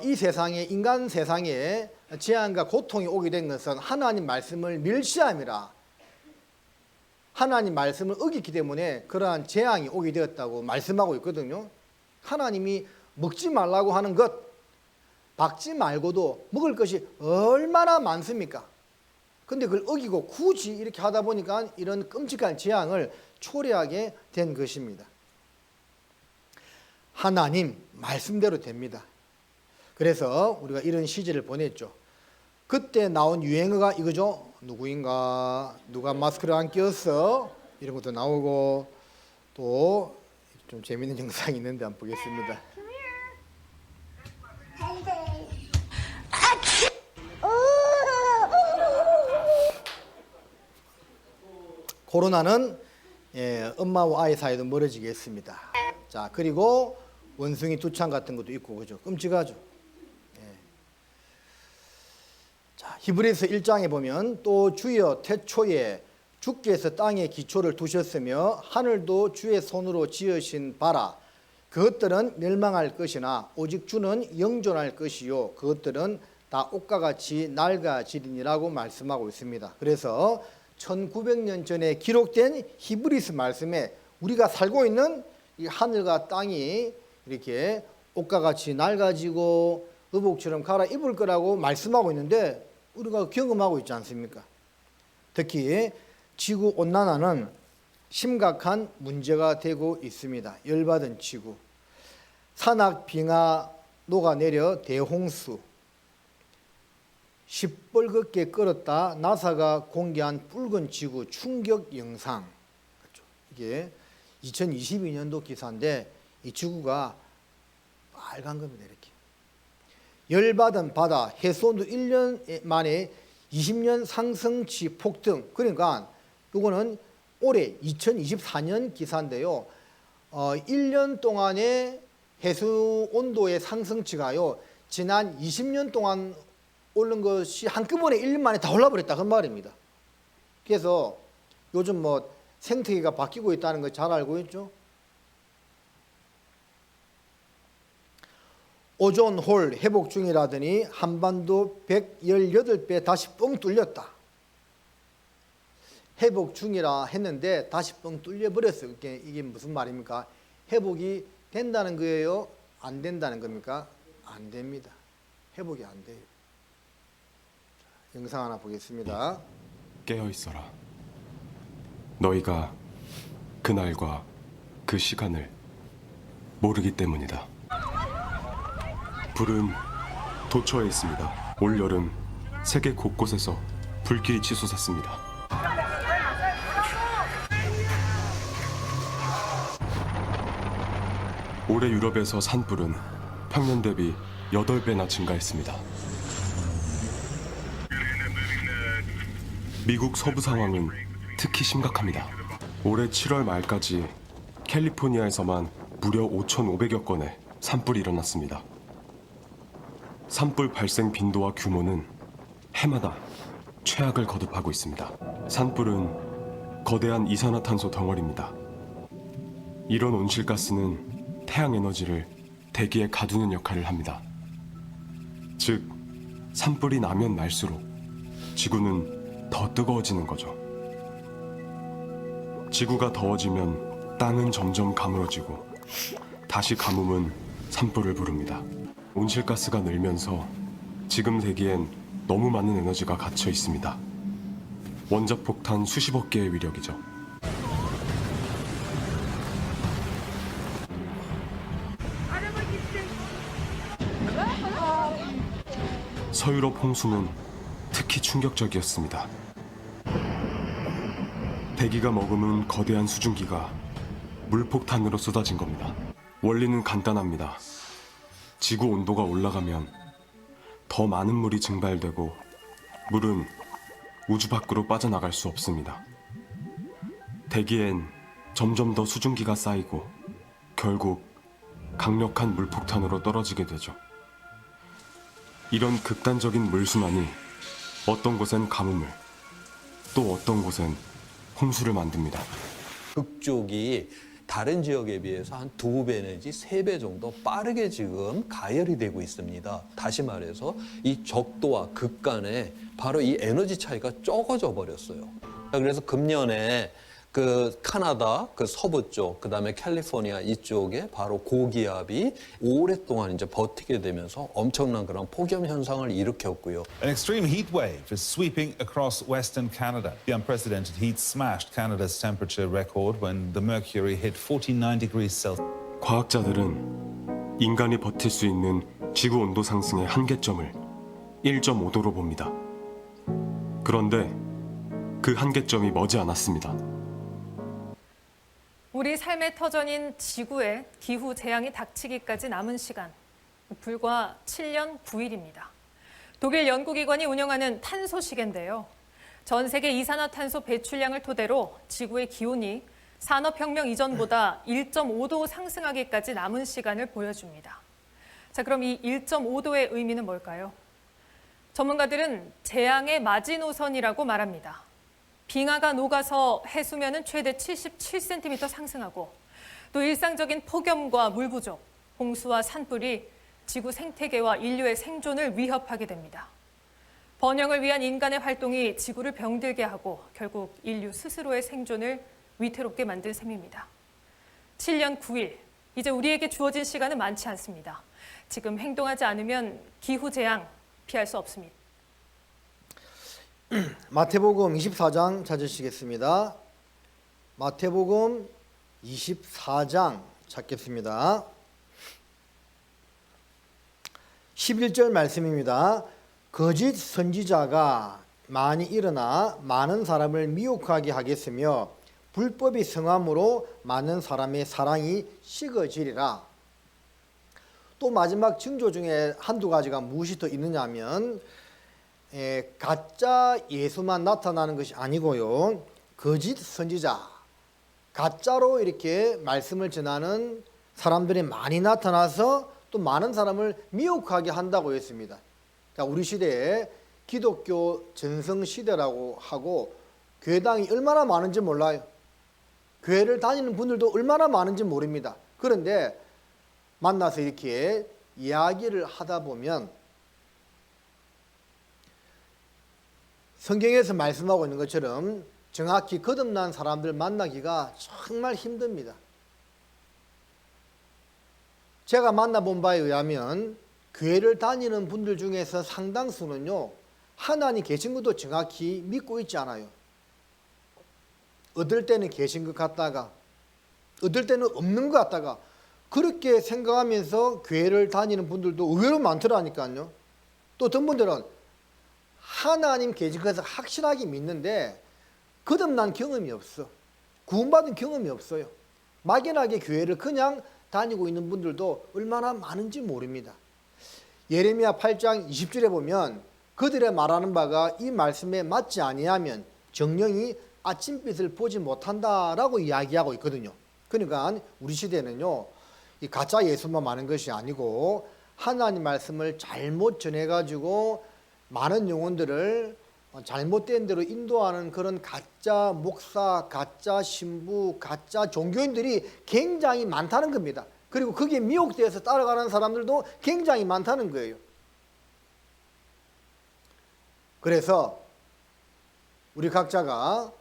A: 이 세상에, 인간 세상에 재앙과 고통이 오게 된 것은 하나님 말씀을 멸시함이라. 하나님 말씀을 어겼기 때문에 그러한 재앙이 오게 되었다고 말씀하고 있거든요. 하나님이 먹지 말라고 하는 것, 박쥐 말고도 먹을 것이 얼마나 많습니까? 근데 그걸 어기고 굳이 이렇게 하다 보니까 이런 끔찍한 재앙을 초래하게 된 것입니다. 하나님 말씀대로 됩니다. 그래서 우리가 이런 시절을 보냈죠. 그때 나온 유행어가 이거죠. 누구인가, 누가 마스크를 안 꼈어, 이런 것도 나오고, 또 좀 재밌는 영상이 있는데 한번 보겠습니다. 코로나는 엄마와 아이 사이도 멀어지게 했습니다. 자, 그리고 원숭이 두창 같은 것도 있고, 그죠? 끔찍하죠. 자, 히브리서 1장에 보면 또 주여 태초에 주께서 땅에 기초를 두셨으며 하늘도 주의 손으로 지으신 바라. 그것들은 멸망할 것이나 오직 주는 영존할 것이요 그것들은 다 옷과 같이 낡아지리니라고 말씀하고 있습니다. 그래서 1900년 전에 기록된 히브리서 말씀에 우리가 살고 있는 이 하늘과 땅이 이렇게 옷과 같이 낡아지고 의복처럼 갈아입을 거라고 말씀하고 있는데 우리가 경험하고 있지 않습니까? 특히 지구온난화는 심각한 문제가 되고 있습니다. 열받은 지구, 산악빙하 녹아내려 대홍수, 시뻘겋게 끓었다 나사가 공개한 붉은 지구 충격 영상. 그렇죠? 이게 2022년도 기사인데 이 지구가 빨간 겁니다. 이렇게 열받은 바다, 해수온도 1년 만에 20년 상승치 폭등. 그러니까 이거는 올해 2024년 기사인데요. 1년 동안의 해수 온도의 상승치가요, 지난 20년 동안 오른 것이 한꺼번에 1년 만에 다 올라버렸다 그 말입니다. 그래서 요즘 뭐 생태계가 바뀌고 있다는 거 잘 알고 있죠. 오존홀 회복 중이라더니 한반도 118배 다시 뻥 뚫렸다. 회복 중이라 했는데 다시 뻥 뚫려버렸어요. 이게 무슨 말입니까? 회복이 된다는 거예요? 안 된다는 겁니까? 안 됩니다. 회복이 안 돼요. 자, 영상 하나 보겠습니다.
D: 깨어 있어라. 너희가 그날과 그 시간을 모르기 때문이다. 불은 도처에 있습니다. 올여름 세계 곳곳에서 불길이 치솟았습니다. 올해 유럽에서 산불은 평년 대비 8배나 증가했습니다. 미국 서부 상황은 특히 심각합니다. 올해 7월 말까지 캘리포니아에서만 무려 5,500여 건의 산불이 일어났습니다. 산불 발생 빈도와 규모는 해마다 최악을 거듭하고 있습니다. 산불은 거대한 이산화탄소 덩어리입니다. 이런 온실가스는 태양 에너지를 대기에 가두는 역할을 합니다. 즉, 산불이 나면 날수록 지구는 더 뜨거워지는 거죠. 지구가 더워지면 땅은 점점 가물어지고 다시 가뭄은 산불을 부릅니다. 온실가스가 늘면서 지금 대기엔 너무 많은 에너지가 갇혀 있습니다. 원자폭탄 수십억 개의 위력이죠. 서유럽 홍수는 특히 충격적이었습니다. 대기가 머금은 거대한 수증기가 물폭탄으로 쏟아진 겁니다. 원리는 간단합니다. 지구 온도가 올라가면 더 많은 물이 증발되고 물은 우주 밖으로 빠져나갈 수 없습니다. 대기엔 점점 더 수증기가 쌓이고 결국 강력한 물폭탄으로 떨어지게 되죠. 이런 극단적인 물순환이 어떤 곳엔 가뭄을, 또 어떤 곳엔 홍수를 만듭니다.
E: 극쪽이 다른 지역에 비해서 한 2배 내지 3배 정도 빠르게 지금 가열이 되고 있습니다. 다시 말해서 이 적도와 극 간에 바로 이 에너지 차이가 적어져 버렸어요. 그래서 금년에 그 카나다 그 서부 쪽, 그다음에 캘리포니아 이쪽에 바로 고기압이 오랫동안 이제 버티게 되면서 엄청난 그런 폭염 현상을 일으켰고요.
F: An extreme heat wave is sweeping across western Canada. The unprecedented heat smashed Canada's temperature record when the mercury hit 49 degrees Celsius.
D: 과학자들은 인간이 버틸 수 있는 지구 온도 상승의 한계점을 1.5도로 봅니다. 그런데 그 한계점이 머지 않았습니다.
G: 우리 삶의 터전인 지구에 기후 재앙이 닥치기까지 남은 시간, 불과 7년 9일입니다. 독일 연구기관이 운영하는 탄소 시계인데요. 전 세계 이산화탄소 배출량을 토대로 지구의 기온이 산업혁명 이전보다 1.5도 상승하기까지 남은 시간을 보여줍니다. 자, 그럼 이 1.5도의 의미는 뭘까요? 전문가들은 재앙의 마지노선이라고 말합니다. 빙하가 녹아서 해수면은 최대 77cm 상승하고 또 일상적인 폭염과 물 부족, 홍수와 산불이 지구 생태계와 인류의 생존을 위협하게 됩니다. 번영을 위한 인간의 활동이 지구를 병들게 하고 결국 인류 스스로의 생존을 위태롭게 만든 셈입니다. 7년 9일, 이제 우리에게 주어진 시간은 많지 않습니다. 지금 행동하지 않으면 기후재앙 피할 수 없습니다.
A: 마태복음 24장 찾으시겠습니다. 마태복음 24장 찾겠습니다. 11절 말씀입니다. 거짓 선지자가 많이 일어나 많은 사람을 미혹하게 하겠으며 불법이 성함으로 많은 사람의 사랑이 식어지리라. 또 마지막 징조 중에 한두 가지가 무엇이 더 있느냐 하면 가짜 예수만 나타나는 것이 아니고요. 거짓 선지자, 가짜로 이렇게 말씀을 전하는 사람들이 많이 나타나서 또 많은 사람을 미혹하게 한다고 했습니다. 그러니까 우리 시대에 기독교 전성 시대라고 하고 교회당이 얼마나 많은지 몰라요. 교회를 다니는 분들도 얼마나 많은지 모릅니다. 그런데 만나서 이렇게 이야기를 하다 보면 성경에서 말씀하고 있는 것처럼 정확히 거듭난 사람들 만나기가 정말 힘듭니다. 제가 만나본 바에 의하면 교회를 다니는 분들 중에서 상당수는요, 하나님 계신 것도 정확히 믿고 있지 않아요. 어떨 때는 계신 것 같다가 어떨 때는 없는 것 같다가 그렇게 생각하면서 교회를 다니는 분들도 의외로 많더라니까요. 또 어떤 분들은 하나님 계신 것을 확실하게 믿는데 거듭난 경험이 없어. 구원받은 경험이 없어요. 막연하게 교회를 그냥 다니고 있는 분들도 얼마나 많은지 모릅니다. 예레미야 8장 20절에 보면 그들의 말하는 바가 이 말씀에 맞지 아니하면 정령이 아침빛을 보지 못한다라고 이야기하고 있거든요. 그러니까 우리 시대는요, 이 가짜 예수만 많은 것이 아니고 하나님 말씀을 잘못 전해가지고 많은 영혼들을 잘못된 대로 인도하는 그런 가짜 목사, 가짜 신부, 가짜 종교인들이 굉장히 많다는 겁니다. 그리고 거기에 미혹되어서 따라가는 사람들도 굉장히 많다는 거예요. 그래서 우리 각자가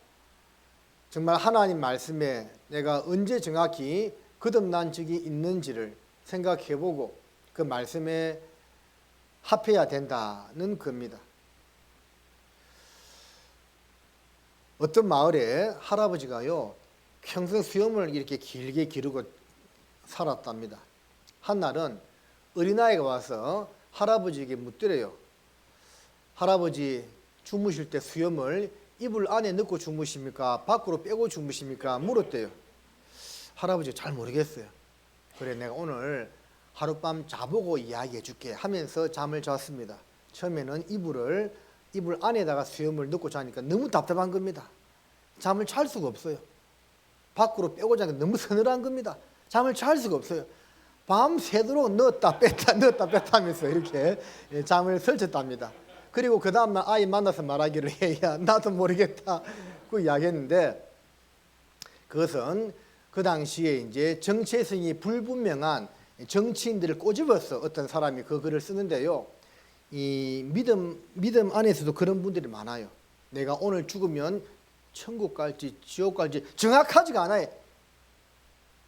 A: 정말 하나님 말씀에 내가 언제 정확히 거듭난 적이 있는지를 생각해보고 그 말씀에 합해야 된다는 겁니다. 어떤 마을에 할아버지가요, 평생 수염을 이렇게 길게 기르고 살았답니다. 한날은 어린아이가 와서 할아버지에게 묻더래요. 할아버지, 주무실 때 수염을 이불 안에 넣고 주무십니까? 밖으로 빼고 주무십니까? 물었대요. 할아버지가 잘 모르겠어요. 그래, 내가 오늘 하룻밤 자보고 이야기해 줄게 하면서 잠을 잤습니다. 처음에는 이불 안에다가 수염을 넣고 자니까 너무 답답한 겁니다. 잠을 잘 수가 없어요. 밖으로 빼고 자니까 너무 서늘한 겁니다. 잠을 잘 수가 없어요. 밤새도록 넣었다 뺐다 하면서 이렇게 잠을 설쳤답니다. 그리고 그 다음날 아이 만나서 말하기를 야, 나도 모르겠다 그 이야기했는데, 그것은 그 당시에 이제 정체성이 불분명한 정치인들을 꼬집어서 어떤 사람이 그 글을 쓰는데요. 이 믿음 안에서도 그런 분들이 많아요. 내가 오늘 죽으면 천국 갈지 지옥 갈지 정확하지가 않아요.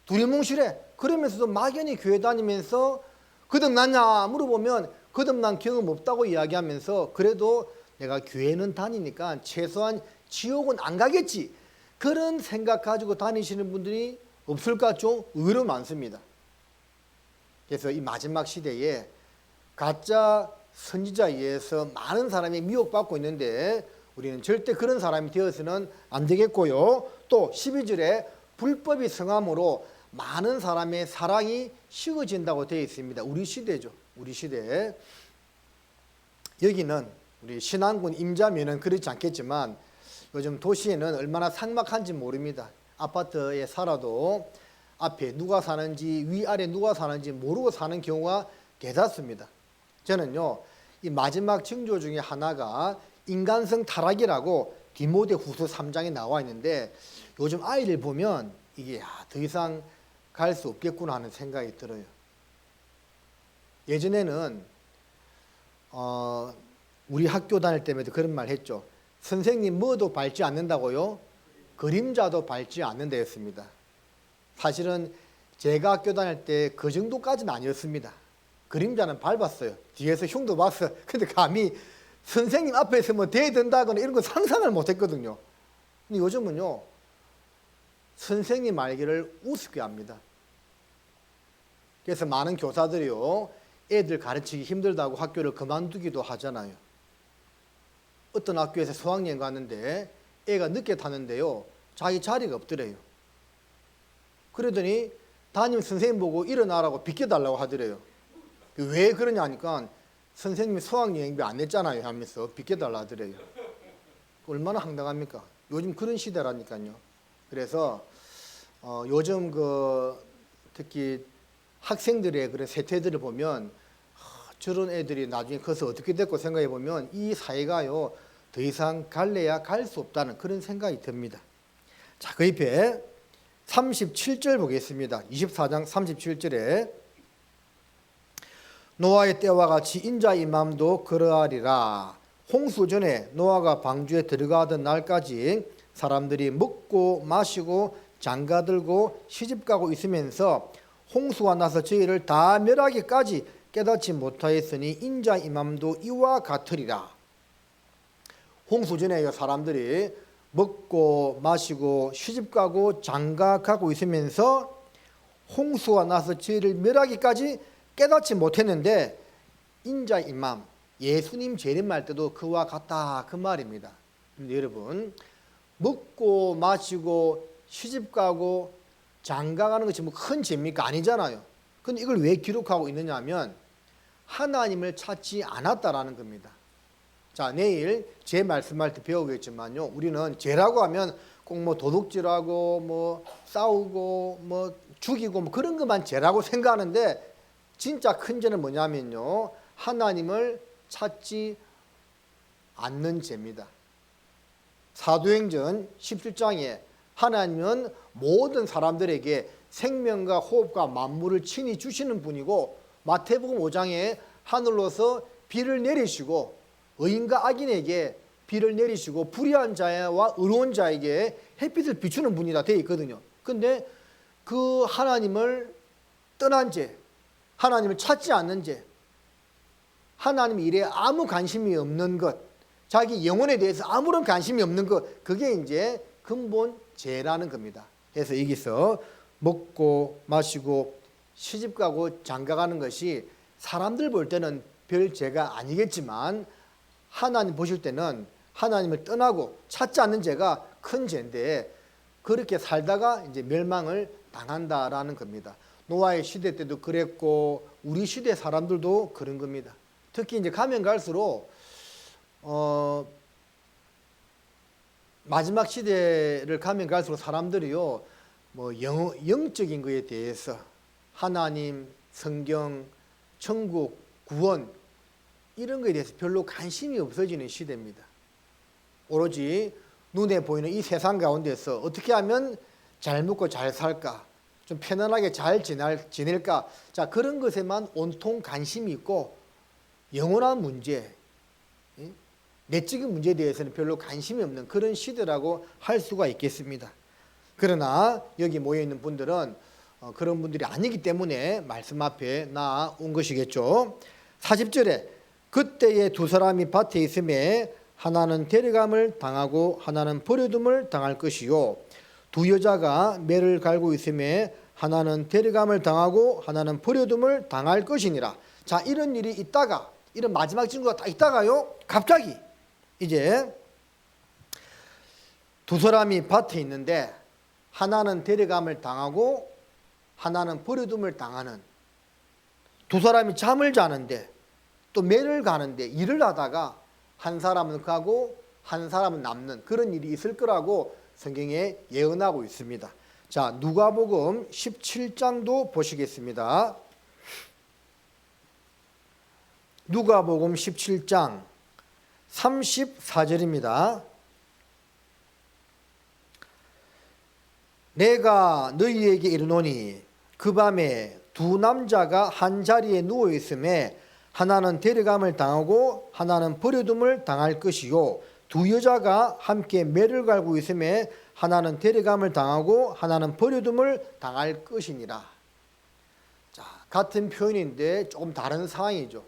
A: 두리뭉실해. 그러면서도 막연히 교회 다니면서 거듭났냐 물어보면 거듭난 경험 없다고 이야기하면서 그래도 내가 교회는 다니니까 최소한 지옥은 안 가겠지, 그런 생각 가지고 다니시는 분들이 없을까 좀 의외로 많습니다. 그래서 이 마지막 시대에 가짜 선지자에 의해서 많은 사람이 미혹받고 있는데 우리는 절대 그런 사람이 되어서는 안 되겠고요. 또 12절에 불법이 성함으로 많은 사람의 사랑이 식어진다고 되어 있습니다. 우리 시대죠. 우리 시대. 여기는 우리 신안군 임자면은 그렇지 않겠지만 요즘 도시에는 얼마나 삭막한지 모릅니다. 아파트에 살아도 앞에 누가 사는지 위아래 누가 사는지 모르고 사는 경우가 대다수입니다. 저는요, 이 마지막 징조 중에 하나가 인간성 타락이라고 디모데 후서 3장에 나와 있는데, 요즘 아이를 보면 이게 더 이상 갈 수 없겠구나 하는 생각이 들어요. 예전에는 우리 학교 다닐 때에도 그런 말 했죠. 선생님 뭐도 밟지 않는다고요? 그림자도 밟지 않는다였습니다. 사실은 제가 학교 다닐 때 그 정도까지는 아니었습니다. 그림자는 밟았어요. 뒤에서 흉도 봤어요. 근데 감히 선생님 앞에서 뭐 대든다거나 이런 거 상상을 못했거든요. 근데 요즘은요, 선생님 말기를 우습게 합니다. 그래서 많은 교사들이요, 애들 가르치기 힘들다고 학교를 그만두기도 하잖아요. 어떤 학교에서 수학여행 갔는데 애가 늦게 타는데요, 자기 자리가 없더래요. 그러더니 담임 선생님 보고 일어나라고 비켜달라고 하더래요. 왜 그러냐 하니까 선생님이 수학여행비 안 냈잖아요 하면서 비켜달라 하더래요. 얼마나 황당합니까? 요즘 그런 시대라니까요. 그래서 요즘 특히 학생들의 그런 세태들을 보면 저런 애들이 나중에 커서 어떻게 됐고 생각해 보면 이 사회가요, 더 이상 갈래야 갈 수 없다는 그런 생각이 듭니다. 자, 그 옆에 37절 보겠습니다. 24장 37절에 노아의 때와 같이 인자의 맘도 그러하리라. 홍수 전에 노아가 방주에 들어가던 날까지 사람들이 먹고 마시고 장가들고 시집가고 있으면서 홍수가 나서 저희를 다 멸하기까지 깨닫지 못하였으니 인자의 맘도 이와 같으리라. 홍수 전에 사람들이 먹고 마시고 시집가고 장가가고 있으면서 홍수가 나서 저희를 멸하기까지 깨닫지 못했는데 인자의 맘, 예수님 재림할 때도 그와 같다 그 말입니다. 근데 여러분, 먹고 마시고 시집가고 장가가는 것이 뭐 큰 죄입니까? 아니잖아요. 근데 이걸 왜 기록하고 있느냐 하면 하나님을 찾지 않았다라는 겁니다. 자, 내일 제 말씀할 때 배우겠지만요. 우리는 죄라고 하면 꼭 뭐 도둑질하고 뭐 싸우고 뭐 죽이고 뭐 그런 것만 죄라고 생각하는데 진짜 큰 죄는 뭐냐면요. 하나님을 찾지 않는 죄입니다. 사도행전 17장에 하나님은 모든 사람들에게 생명과 호흡과 만물을 친히 주시는 분이고 마태복음 5장에 하늘로서 비를 내리시고 의인과 악인에게 비를 내리시고 불의한 자와 의로운 자에게 햇빛을 비추는 분이다 되어 있거든요. 근데 그 하나님을 떠난 죄, 하나님을 찾지 않는 죄, 하나님 일에 아무 관심이 없는 것, 자기 영혼에 대해서 아무런 관심이 없는 것, 그게 이제 근본 죄라는 겁니다. 그래서 여기서 먹고 마시고 시집가고 장가가는 것이 사람들 볼 때는 별 죄가 아니겠지만 하나님 보실 때는 하나님을 떠나고 찾지 않는 죄가 큰 죄인데 그렇게 살다가 이제 멸망을 당한다라는 겁니다. 노아의 시대 때도 그랬고 우리 시대 사람들도 그런 겁니다. 특히 이제 가면 갈수록 마지막 시대를 가면 갈수록 사람들이요 뭐 영적인 것에 대해서 하나님, 성경, 천국, 구원 이런 것에 대해서 별로 관심이 없어지는 시대입니다. 오로지 눈에 보이는 이 세상 가운데서 어떻게 하면 잘 먹고 잘 살까, 좀 편안하게 잘 지낼까, 자 그런 것에만 온통 관심이 있고 영원한 문제, 내적인 문제에 대해서는 별로 관심이 없는 그런 시대라고 할 수가 있겠습니다. 그러나 여기 모여있는 분들은 그런 분들이 아니기 때문에 말씀 앞에 나온 것이겠죠. 40절에 그때에 두 사람이 밭에 있음에 하나는 데려감을 당하고 하나는 버려둠을 당할 것이요 두 여자가 매를 갈고 있음에 하나는 데려감을 당하고 하나는 버려둠을 당할 것이니라. 자, 이런 일이 있다가 이런 마지막 징후가 딱 있다가요 갑자기 이제 두 사람이 밭에 있는데 하나는 데려감을 당하고 하나는 버려둠을 당하는, 두 사람이 잠을 자는데 또 매를 가는데 일을 하다가 한 사람은 가고 한 사람은 남는 그런 일이 있을 거라고 성경에 예언하고 있습니다. 자, 누가복음 17장도 보시겠습니다. 누가복음 17장 34절입니다. 내가 너희에게 이르노니 그 밤에 두 남자가 한 자리에 누워 있음에 하나는 데려감을 당하고 하나는 버려둠을 당할 것이요 두 여자가 함께 매를 갈고 있음에 하나는 데려감을 당하고 하나는 버려둠을 당할 것이니라. 자, 같은 표현인데 조금 다른 상황이죠.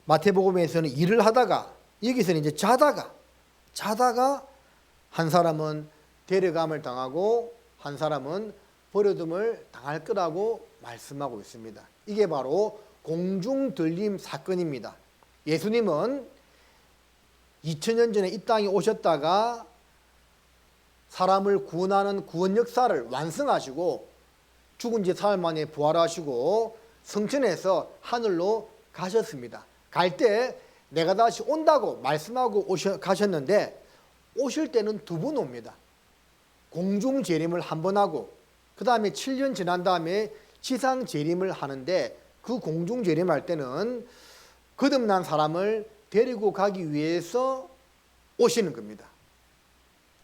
A: 마태복음에서는 일을 하다가 여기서는 이제 자다가 한 사람은 데려감을 당하고 한 사람은 버려둠을 당할 거라고 말씀하고 있습니다. 이게 바로 공중 들림 사건입니다. 예수님은 2000년 전에 이 땅에 오셨다가 사람을 구원하는 구원 역사를 완성하시고 죽은 지 사흘 만에 부활하시고 성천에서 하늘로 가셨습니다. 갈 때 내가 다시 온다고 말씀하고 가셨는데 오실 때는 두 번 옵니다. 공중 재림을 한 번 하고 그 다음에 7년 지난 다음에 지상 재림을 하는데 그 공중 재림할 때는 거듭난 사람을 데리고 가기 위해서 오시는 겁니다.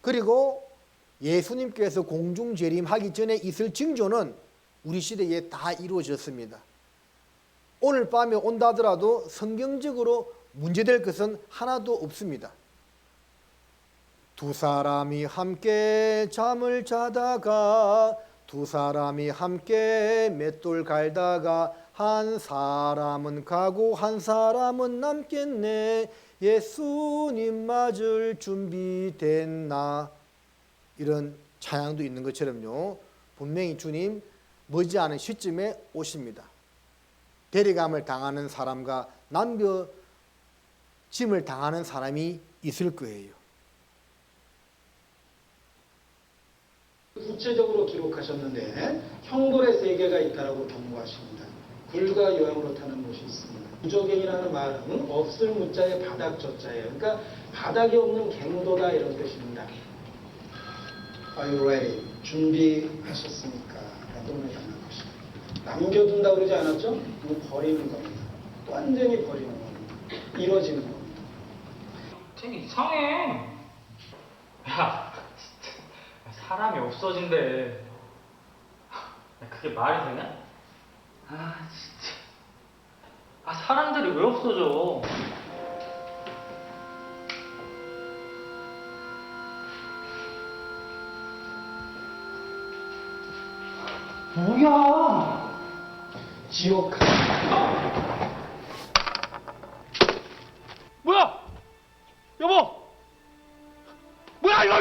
A: 그리고 예수님께서 공중 재림하기 전에 있을 징조는 우리 시대에 다 이루어졌습니다. 오늘 밤에 온다 하더라도 성경적으로 문제될 것은 하나도 없습니다. 두 사람이 함께 잠을 자다가 두 사람이 함께 맷돌 갈다가 한 사람은 가고 한 사람은 남겠네 예수님 맞을 준비됐나 이런 찬양도 있는 것처럼요 분명히 주님 머지않은 시점에 오십니다. 데려감을 당하는 사람과 남겨짐을 당하는 사람이 있을 거예요.
H: 구체적으로 기록하셨는데 형벌의 세계가 있다라고 경고하십니다. 불가요양으로 타는 곳이 있습니다. 무적행이라는 말은 없을 무자에 바닥 저자예요. 그러니까 바닥이 없는 갱도다 이런 뜻입니다. Are you ready? 준비하셨습니까? 노동을 당한 것입니다. 남겨둔다 그러지 않았죠? 그건 버리는 겁니다. 완전히 버리는 겁니다. 이루어지는 겁니다.
I: 쟤 이상해. 야, 진짜 사람이 없어진대. 야, 그게 말이 되냐? 아, 진짜. 아, 사람들이 왜 없어져? 뭐야?
H: 지옥
I: 뭐야? 여보! 뭐야 이거!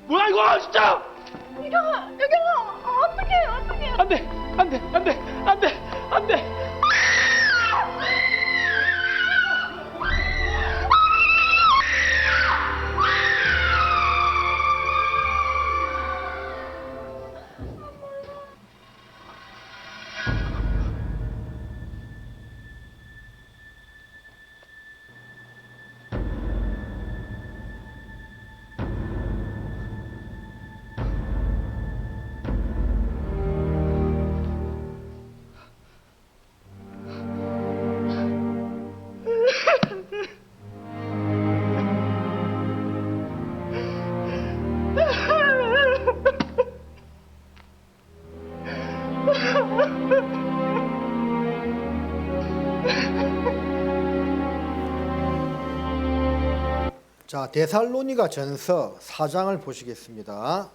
I: 뭐야 이거 진짜!
C: 여경아, 어떡해.
I: 안 돼! 안 돼! 안 돼! 안 돼! 안 돼!
A: 자, 데살로니가 전서 4장을 보시겠습니다.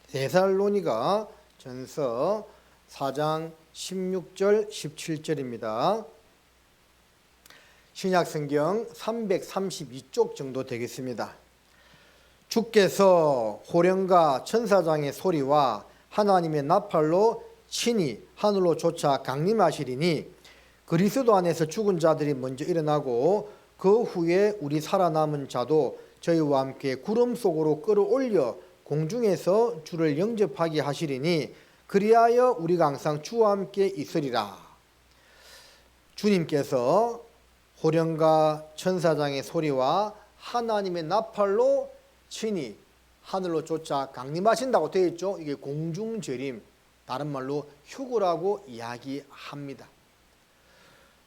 A: 데살로니가 전서 4장 16절 17절입니다. 신약성경 332쪽 정도 되겠습니다. 주께서 호령과 천사장의 소리와 하나님의 나팔로 친히 하늘로 쫓아 강림하시리니 그리스도 안에서 죽은 자들이 먼저 일어나고 그 후에 우리 살아남은 자도 저희와 함께 구름 속으로 끌어올려 공중에서 주를 영접하게 하시리니 그리하여 우리가 항상 주와 함께 있으리라. 주님께서 호령과 천사장의 소리와 하나님의 나팔로 친히 하늘로 쫓아 강림하신다고 되어 있죠. 이게 공중재림, 다른 말로 휴거라고 이야기합니다.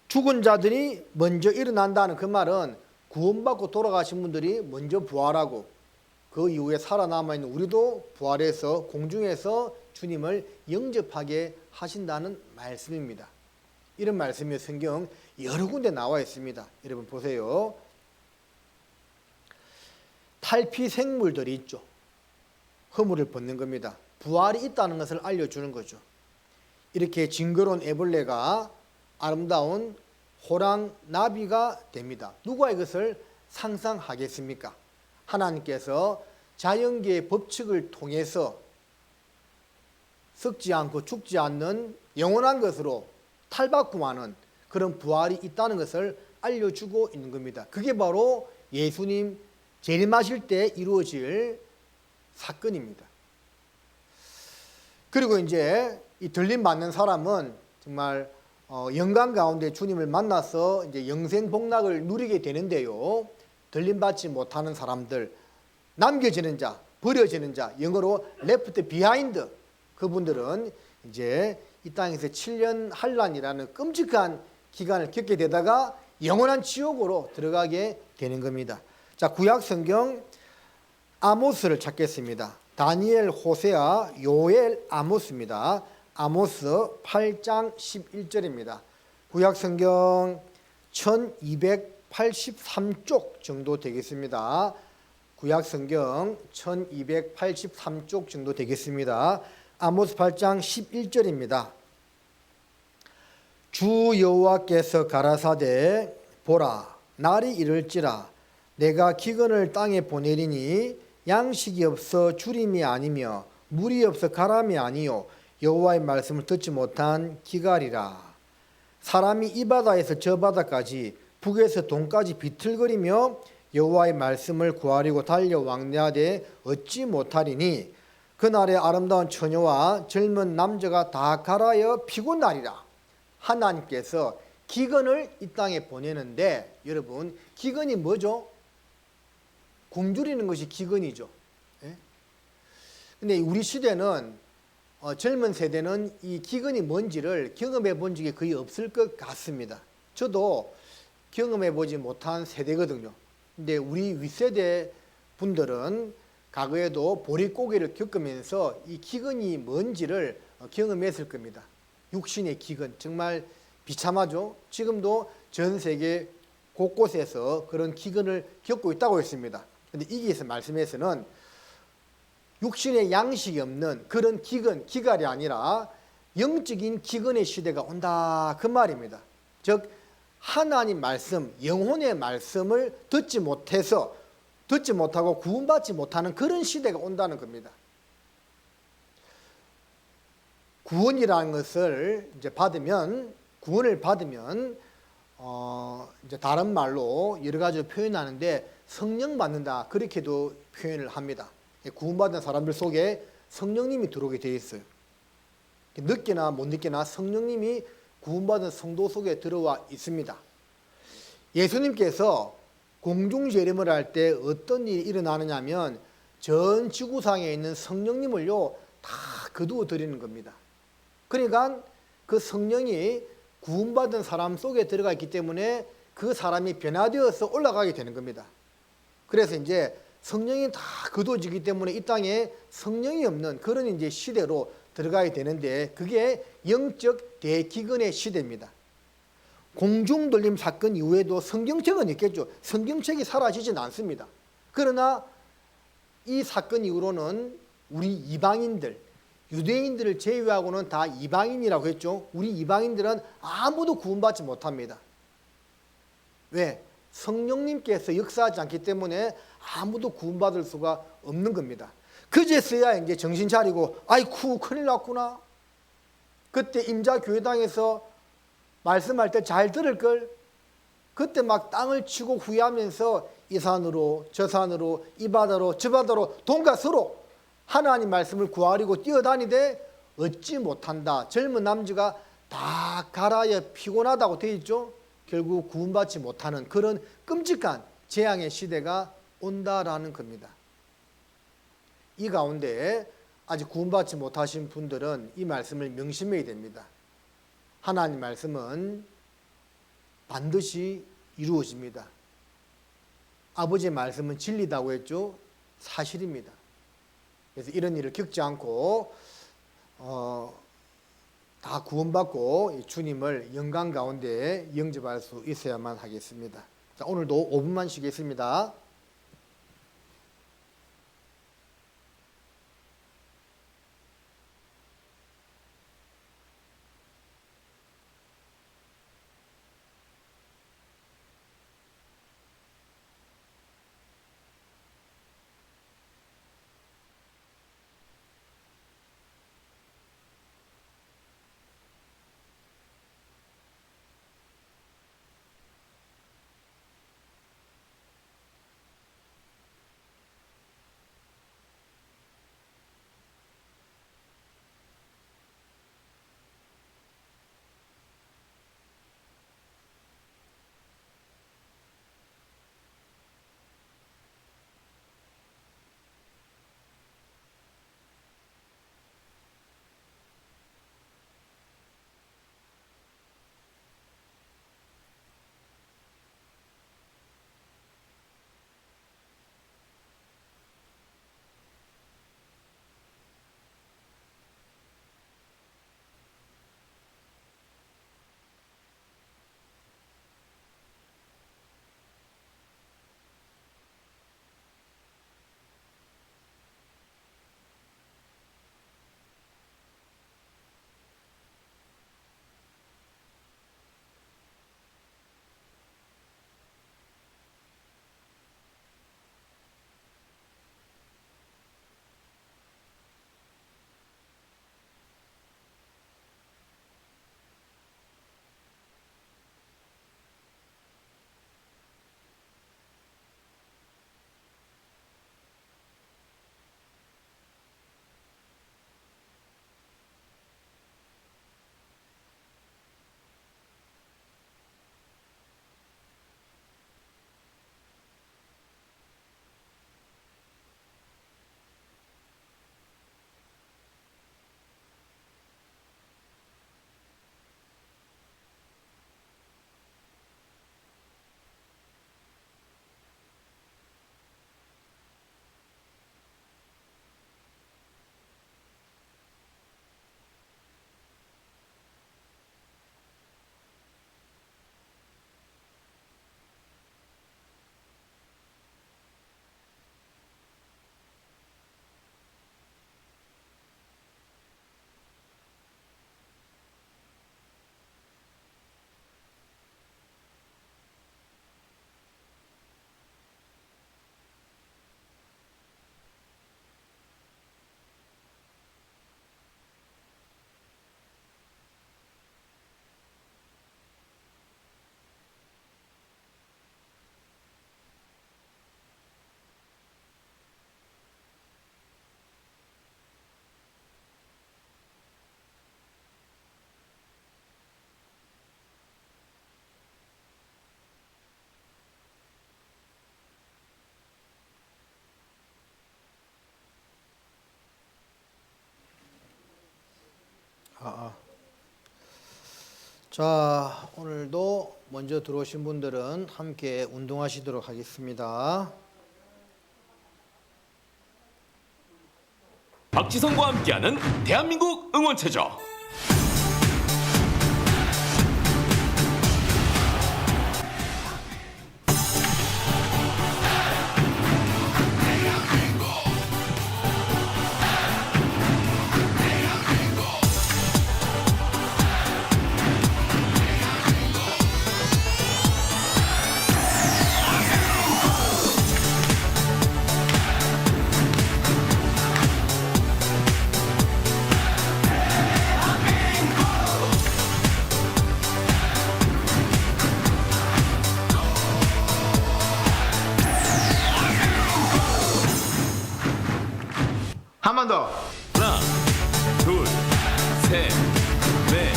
A: 죽은 자들이 먼저 일어난다는 그 말은 구원받고 돌아가신 분들이 먼저 부활하고 그 이후에 살아남아있는 우리도 부활해서 공중에서 주님을 영접하게 하신다는 말씀입니다. 이런 말씀이 성경 여러 군데 나와 있습니다. 여러분 보세요. 탈피 생물들이 있죠. 허물을 벗는 겁니다. 부활이 있다는 것을 알려주는 거죠. 이렇게 징그러운 애벌레가 아름다운 호랑 나비가 됩니다. 누가 이것을 상상하겠습니까? 하나님께서 자연계의 법칙을 통해서 썩지 않고 죽지 않는 영원한 것으로 탈바꿈하는 그런 부활이 있다는 것을 알려주고 있는 겁니다. 그게 바로 예수님 재림하실 때 이루어질 사건입니다. 그리고 이제 이 들림 받는 사람은 정말 영광 가운데 주님을 만나서 이제 영생 복락을 누리게 되는데요. 들림 받지 못하는 사람들, 남겨지는 자, 버려지는 자, 영어로 left behind, 그분들은 이제 이 땅에서 7년 한란이라는 끔찍한 기간을 겪게 되다가 영원한 지옥으로 들어가게 되는 겁니다. 자, 구약 성경 아모스를 찾겠습니다. 다니엘, 호세아, 요엘, 아모스입니다. 아모스 8장 11절입니다. 구약 성경 1283쪽 정도 되겠습니다. 구약 성경 1283쪽 정도 되겠습니다. 아모스 8장 11절입니다. 주 여호와께서 가라사대 보라 날이 이를지라 내가 기근을 땅에 보내리니 양식이 없어 주림이 아니며 물이 없어 가람이 아니요 여호와의 말씀을 듣지 못한 기갈이라. 사람이 이 바다에서 저 바다까지 북에서 동까지 비틀거리며 여호와의 말씀을 구하려고 달려 왕래하되 얻지 못하리니 그날에 아름다운 처녀와 젊은 남자가 다 갈아여 피곤하리라. 하나님께서 기근을 이 땅에 보내는데 여러분 기근이 뭐죠? 굶주리는 것이 기근이죠. 예? 근데 우리 시대는 젊은 세대는 이 기근이 뭔지를 경험해 본 적이 거의 없을 것 같습니다. 저도 경험해 보지 못한 세대거든요. 근데 우리 윗세대 분들은 과거에도 보릿고개를 겪으면서 이 기근이 뭔지를 경험했을 겁니다. 육신의 기근 정말 비참하죠. 지금도 전 세계 곳곳에서 그런 기근을 겪고 있다고 했습니다. 근데 이기에서 말씀에서는 육신의 양식이 없는 그런 기근, 기갈이 아니라 영적인 기근의 시대가 온다 그 말입니다. 즉 하나님 말씀, 영혼의 말씀을 듣지 못하고 구원받지 못하는 그런 시대가 온다는 겁니다. 구원이라는 것을 이제 구원을 받으면 이제 다른 말로 여러 가지 표현하는데 성령 받는다 그렇게도 표현을 합니다. 구원받은 사람들 속에 성령님이 들어오게 되어 있어요. 늦게나 못 늦게나 성령님이 구원받은 성도 속에 들어와 있습니다. 예수님께서 공중재림을 할 때 어떤 일이 일어나느냐 하면 전 지구상에 있는 성령님을요 다 거두어 드리는 겁니다. 그러니까 그 성령이 구원받은 사람 속에 들어가 있기 때문에 그 사람이 변화되어서 올라가게 되는 겁니다. 그래서 이제 성령이 다 거두어지기 때문에 이 땅에 성령이 없는 그런 이제 시대로 들어가야 되는데 그게 영적 대기근의 시대입니다. 공중돌림 사건 이후에도 성경책은 있겠죠. 성경책이 사라지진 않습니다. 그러나 이 사건 이후로는 우리 이방인들, 유대인들을 제외하고는 다 이방인이라고 했죠. 우리 이방인들은 아무도 구원받지 못합니다. 왜? 성령님께서 역사하지 않기 때문에 아무도 구원받을 수가 없는 겁니다. 그제서야 이제 정신 차리고 아이쿠 큰일 났구나. 그때 임자교회당에서 말씀할 때 잘 들을 걸. 그때 막 땅을 치고 후회하면서 이 산으로 저 산으로 이 바다로 저 바다로 돈가스로 하나님 말씀을 구하려고 뛰어다니되 얻지 못한다. 젊은 남자가 다 갈아야 피곤하다고 되어 있죠. 결국 구원받지 못하는 그런 끔찍한 재앙의 시대가 온다라는 겁니다. 이 가운데 아직 구원받지 못하신 분들은 이 말씀을 명심해야 됩니다. 하나님 말씀은 반드시 이루어집니다. 아버지의 말씀은 진리다고 했죠. 사실입니다. 그래서 이런 일을 겪지 않고 다 구원받고 주님을 영광 가운데 영접할 수 있어야만 하겠습니다. 자, 오늘도 5분만 쉬겠습니다. 자, 오늘도 먼저 들어오신 분들은 함께 운동하시도록 하겠습니다.
J: 박지성과 함께하는 대한민국 응원체조.
K: 한 번 더.
J: 하나, 둘, 셋, 넷,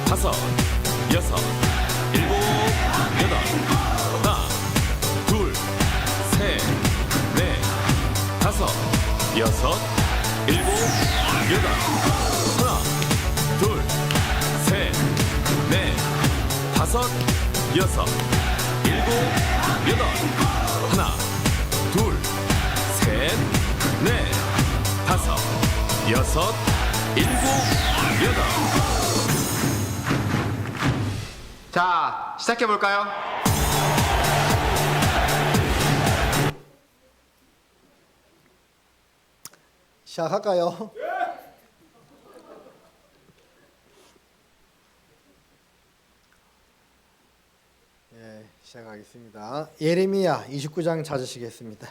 J: 다섯, 여섯, 일곱, 여덟. 하나, 둘, 셋, 넷, 다섯, 여섯, 일곱, 여덟. 하나, 둘, 셋, 넷, 다섯, 여섯, 일곱, 여덟. 하나, 둘, 셋, 넷, 다섯, 여섯, 일곱, 여덟.
K: 자, 시작해 볼까요?
A: 시작할까요? 네, 시작하겠습니다. 예레미야 29장 찾으시겠습니다.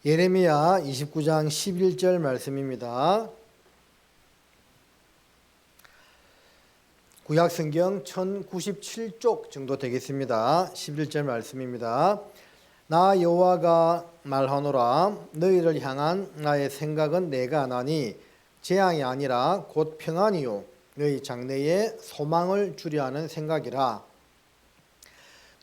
A: 예레미야 29장 11절 말씀입니다. 구약성경 1097쪽 정도 되겠습니다. 11절 말씀입니다. 나 여호와가 말하노라. 너희를 향한 나의 생각은 내가 아나니 재앙이 아니라 곧 평안이요 너희 장래에 소망을 주려 하는 생각이라.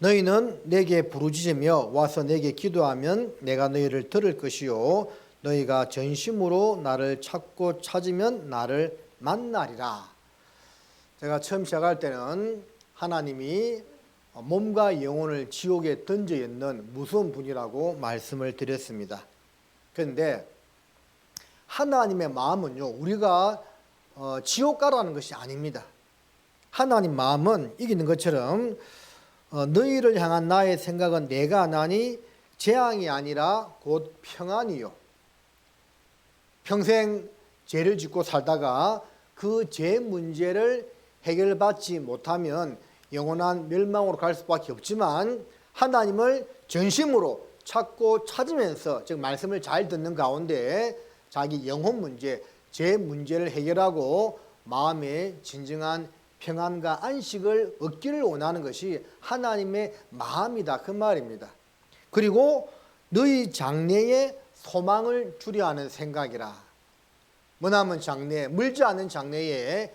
A: 너희는 내게 부르짖으며 와서 내게 기도하면 내가 너희를 들을 것이요 너희가 전심으로 나를 찾고 찾으면 나를 만나리라. 제가 처음 시작할 때는 하나님이 몸과 영혼을 지옥에 던져 있는 무서운 분이라고 말씀을 드렸습니다. 그런데 하나님의 마음은요, 우리가 지옥 가라는 것이 아닙니다. 하나님 마음은 이기는 것처럼 너희를 향한 나의 생각은 내가 아나니 재앙이 아니라 곧 평안이요. 평생 죄를 짓고 살다가 그 죄 문제를 해결받지 못하면 영원한 멸망으로 갈 수밖에 없지만 하나님을 전심으로 찾고 찾으면서 즉 말씀을 잘 듣는 가운데 자기 영혼 문제, 죄 문제를 해결하고 마음에 진정한 평안과 안식을 얻기를 원하는 것이 하나님의 마음이다 그 말입니다. 그리고 너희 장래에 소망을 주려 하는 생각이라. 머나먼 장래, 멀지 않은 장래에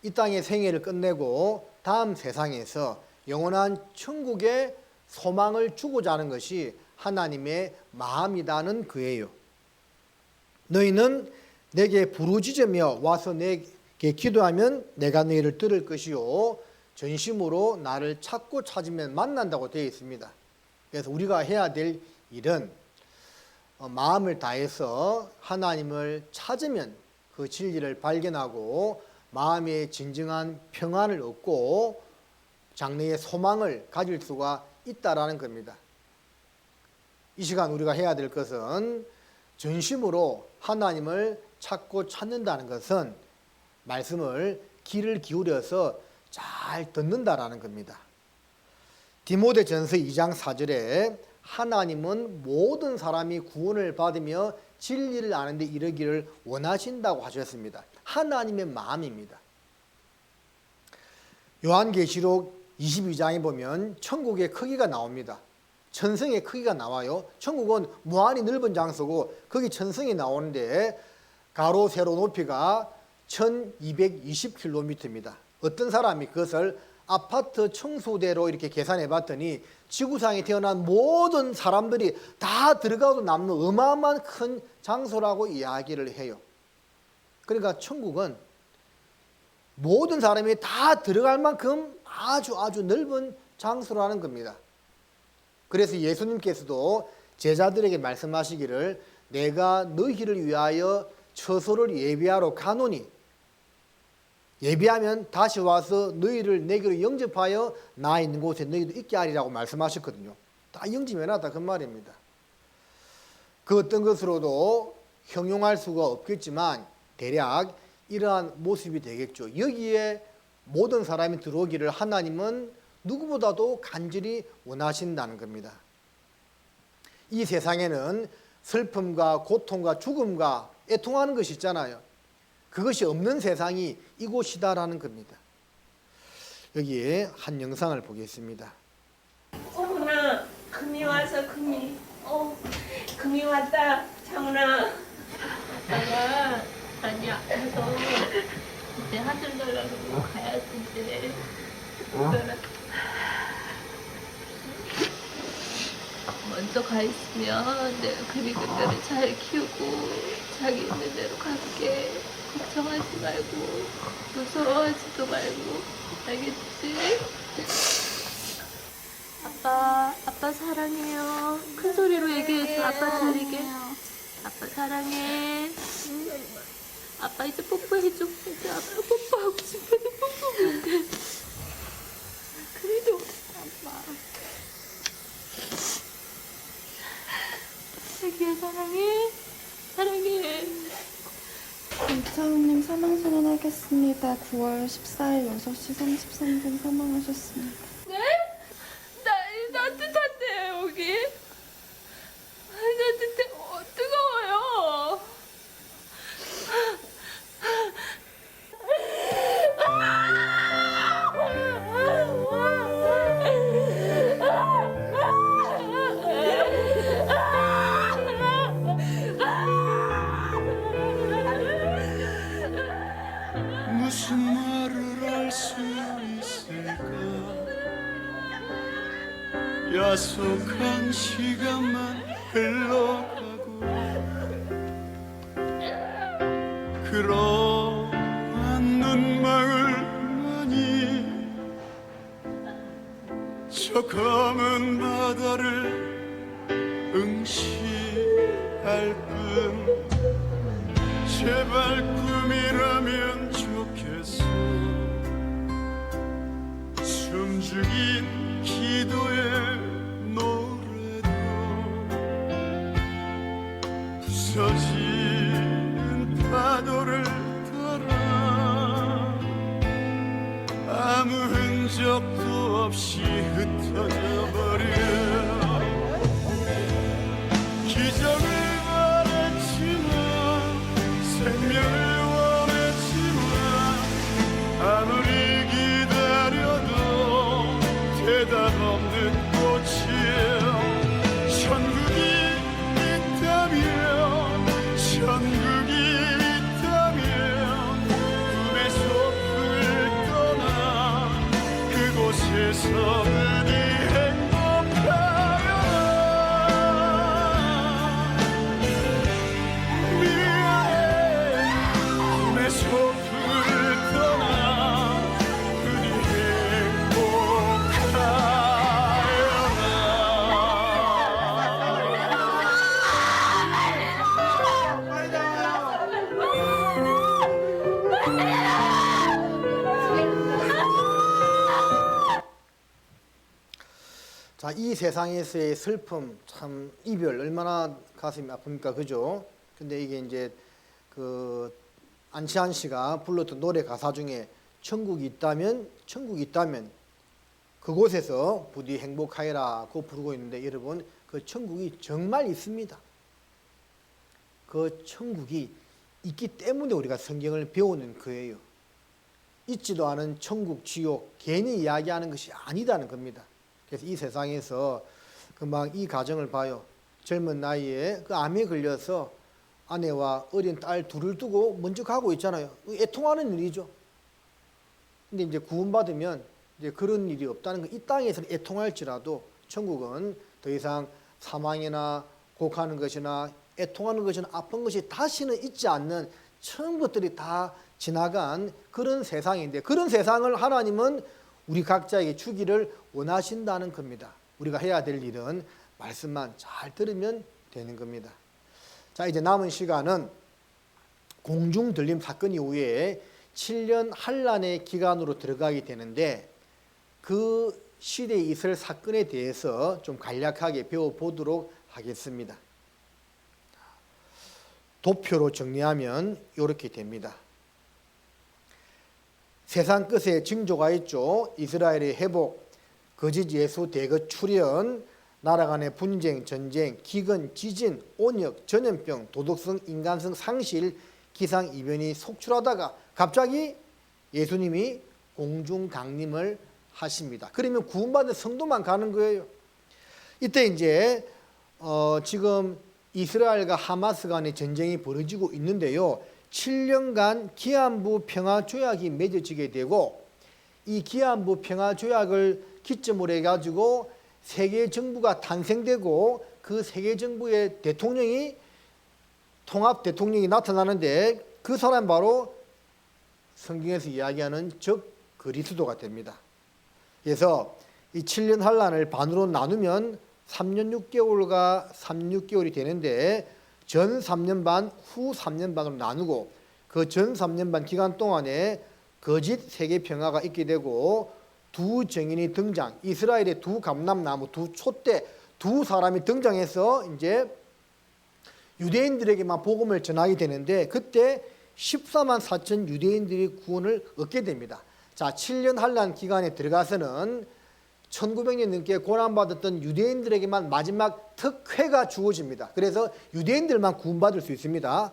A: 이 땅의 생애를 끝내고 다음 세상에서 영원한 천국의 소망을 주고자 하는 것이 하나님의 마음이다는 그예요. 너희는 내게 부르짖으며 와서 내게 기도하면 내가 너희를 들을 것이요 전심으로 나를 찾고 찾으면 만난다고 되어 있습니다. 그래서 우리가 해야 될 일은 마음을 다해서 하나님을 찾으면 그 진리를 발견하고 마음의 진정한 평안을 얻고 장래의 소망을 가질 수가 있다라는 겁니다. 이 시간 우리가 해야 될 것은 전심으로 하나님을 찾고 찾는다는 것은 말씀을 귀를 기울여서 잘 듣는다라는 겁니다. 디모데전서 2장 4절에 하나님은 모든 사람이 구원을 받으며 진리를 아는 데 이르기를 원하신다고 하셨습니다. 하나님의 마음입니다. 요한계시록 22장에 보면 천국의 크기가 나옵니다. 천성의 크기가 나와요. 천국은 무한히 넓은 장소고 거기 천성이 나오는데 가로 세로 높이가 1220km입니다. 어떤 사람이 그것을 아파트 청소대로 이렇게 계산해 봤더니 지구상에 태어난 모든 사람들이 다 들어가도 남는 어마어마한 큰 장소라고 이야기를 해요. 그러니까 천국은 모든 사람이 다 들어갈 만큼 아주 넓은 장소라는 겁니다. 그래서 예수님께서도 제자들에게 말씀하시기를 내가 너희를 위하여 처소를 예비하러 가노니 예비하면 다시 와서 너희를 내게로 영접하여 나 있는 곳에 너희도 있게 하리라고 말씀하셨거든요. 다 영접해놨다 그 말입니다. 그 어떤 것으로도 형용할 수가 없겠지만 대략 이러한 모습이 되겠죠. 여기에 모든 사람이 들어오기를 하나님은 누구보다도 간절히 원하신다는 겁니다. 이 세상에는 슬픔과 고통과 죽음과 애통하는 것이 있잖아요. 그것이 없는 세상이 이곳이다라는 겁니다. 여기에 한 영상을 보겠습니다.
L: 장훈아, 금이 와서 금이. 금이 왔다. 장훈아.
C: 아빠가 많이 아파서 이제 하늘나라로 가야 된대. 먼저 가 있으면 내가 금이들을 잘 키우고 자기 있는 대로 갈게. 걱정하지 말고 무서워하지도 말고 알겠지? 아빠 사랑해요. 큰 소리로 얘기해줘. 아빠 잘리게. 아빠 사랑해. 아빠 이제 뽀뽀해줘. 이제 아빠 뽀뽀하고 싶은데 뽀뽀 못해. 그래도 아빠. 자기야 사랑해. 사랑해.
M: 이차훈님 사망선언하겠습니다. 9월 14일 6시 33분 사망하셨습니다.
C: 네? 따뜻한데 여기? 따뜻해. 뜨거워요.
N: 무슨 말을 할 수 있을까? 야속한 시간만 흘러가고 그러한 눈망울만이 저 검은 바다를 응시할 뿐 제발 꿈이라면 좋겠어 숨죽인 기도의 노래도 부서지는 파도를 따라 아무 흔적도 없이 흩어져 버려 기적을 생명을 원했지만 아무리 기다려도 대답 없는 꽃이에요 천국이 있다면 꿈의 소풍을 떠나 그곳에서 부디 행복하여라 소풍을 떠나 부디
A: 자, 이 세상에서의 슬픔, 참 이별 얼마나 가슴이 아픕니까, 그죠? 근데 이게 이제 안치환 씨가 불렀던 노래 가사 중에 천국이 있다면 그곳에서 부디 행복하여라고 부르고 있는데 여러분 그 천국이 정말 있습니다. 그 천국이 있기 때문에 우리가 성경을 배우는 거예요. 있지도 않은 천국, 지옥 괜히 이야기하는 것이 아니다는 겁니다. 그래서 이 세상에서 금방 이 가정을 봐요. 젊은 나이에 그 암에 걸려서 아내와 어린 딸 둘을 두고 먼저 가고 있잖아요. 애통하는 일이죠. 근데 이제 구원받으면 이제 그런 일이 없다는 거. 이 땅에서는 애통할지라도 천국은 더 이상 사망이나 곡하는 것이나 애통하는 것이나 아픈 것이 다시는 있지 않는 처음 것들이 다 지나간 그런 세상인데, 그런 세상을 하나님은 우리 각자에게 주기를 원하신다는 겁니다. 우리가 해야 될 일은 말씀만 잘 들으면 되는 겁니다. 자, 이제 남은 시간은 공중 들림 사건 이후에 7년 한란의 기간으로 들어가게 되는데, 그 시대에 있을 사건에 대해서 좀 간략하게 배워보도록 하겠습니다. 도표로 정리하면 이렇게 됩니다. 세상 끝에 징조가 있죠. 이스라엘의 회복, 거짓 예수 대거 출현, 나라 간의 분쟁, 전쟁, 기근, 지진, 온역, 전염병, 도덕성, 인간성 상실, 기상이변이 속출하다가 갑자기 예수님이 공중 강림을 하십니다. 그러면 구원받은 성도만 가는 거예요. 이때 이제 지금 이스라엘과 하마스 간의 전쟁이 벌어지고 있는데요. 7년간 기안부 평화조약이 맺어지게 되고, 이 기안부 평화조약을 기점으로 해가지고 세계 정부가 탄생되고, 그 세계 정부의 대통령이 통합 대통령이 나타나는데, 그 사람 바로 성경에서 이야기하는 적 그리스도가 됩니다. 그래서 이 7년 환란을 반으로 나누면 3년 6개월과 3, 6개월이 되는데, 전 3년 반, 후 3년 반으로 나누고, 그 전 3년 반 기간 동안에 거짓 세계 평화가 있게 되고, 두 증인이 등장, 이스라엘의 두 감람나무, 두 촛대, 두 사람이 등장해서 이제 유대인들에게만 복음을 전하게 되는데, 그때 14만 4천 유대인들이 구원을 얻게 됩니다. 자, 7년 환란 기간에 들어가서는 1900년 넘게 고난받았던 유대인들에게만 마지막 특회가 주어집니다. 그래서 유대인들만 구원받을 수 있습니다.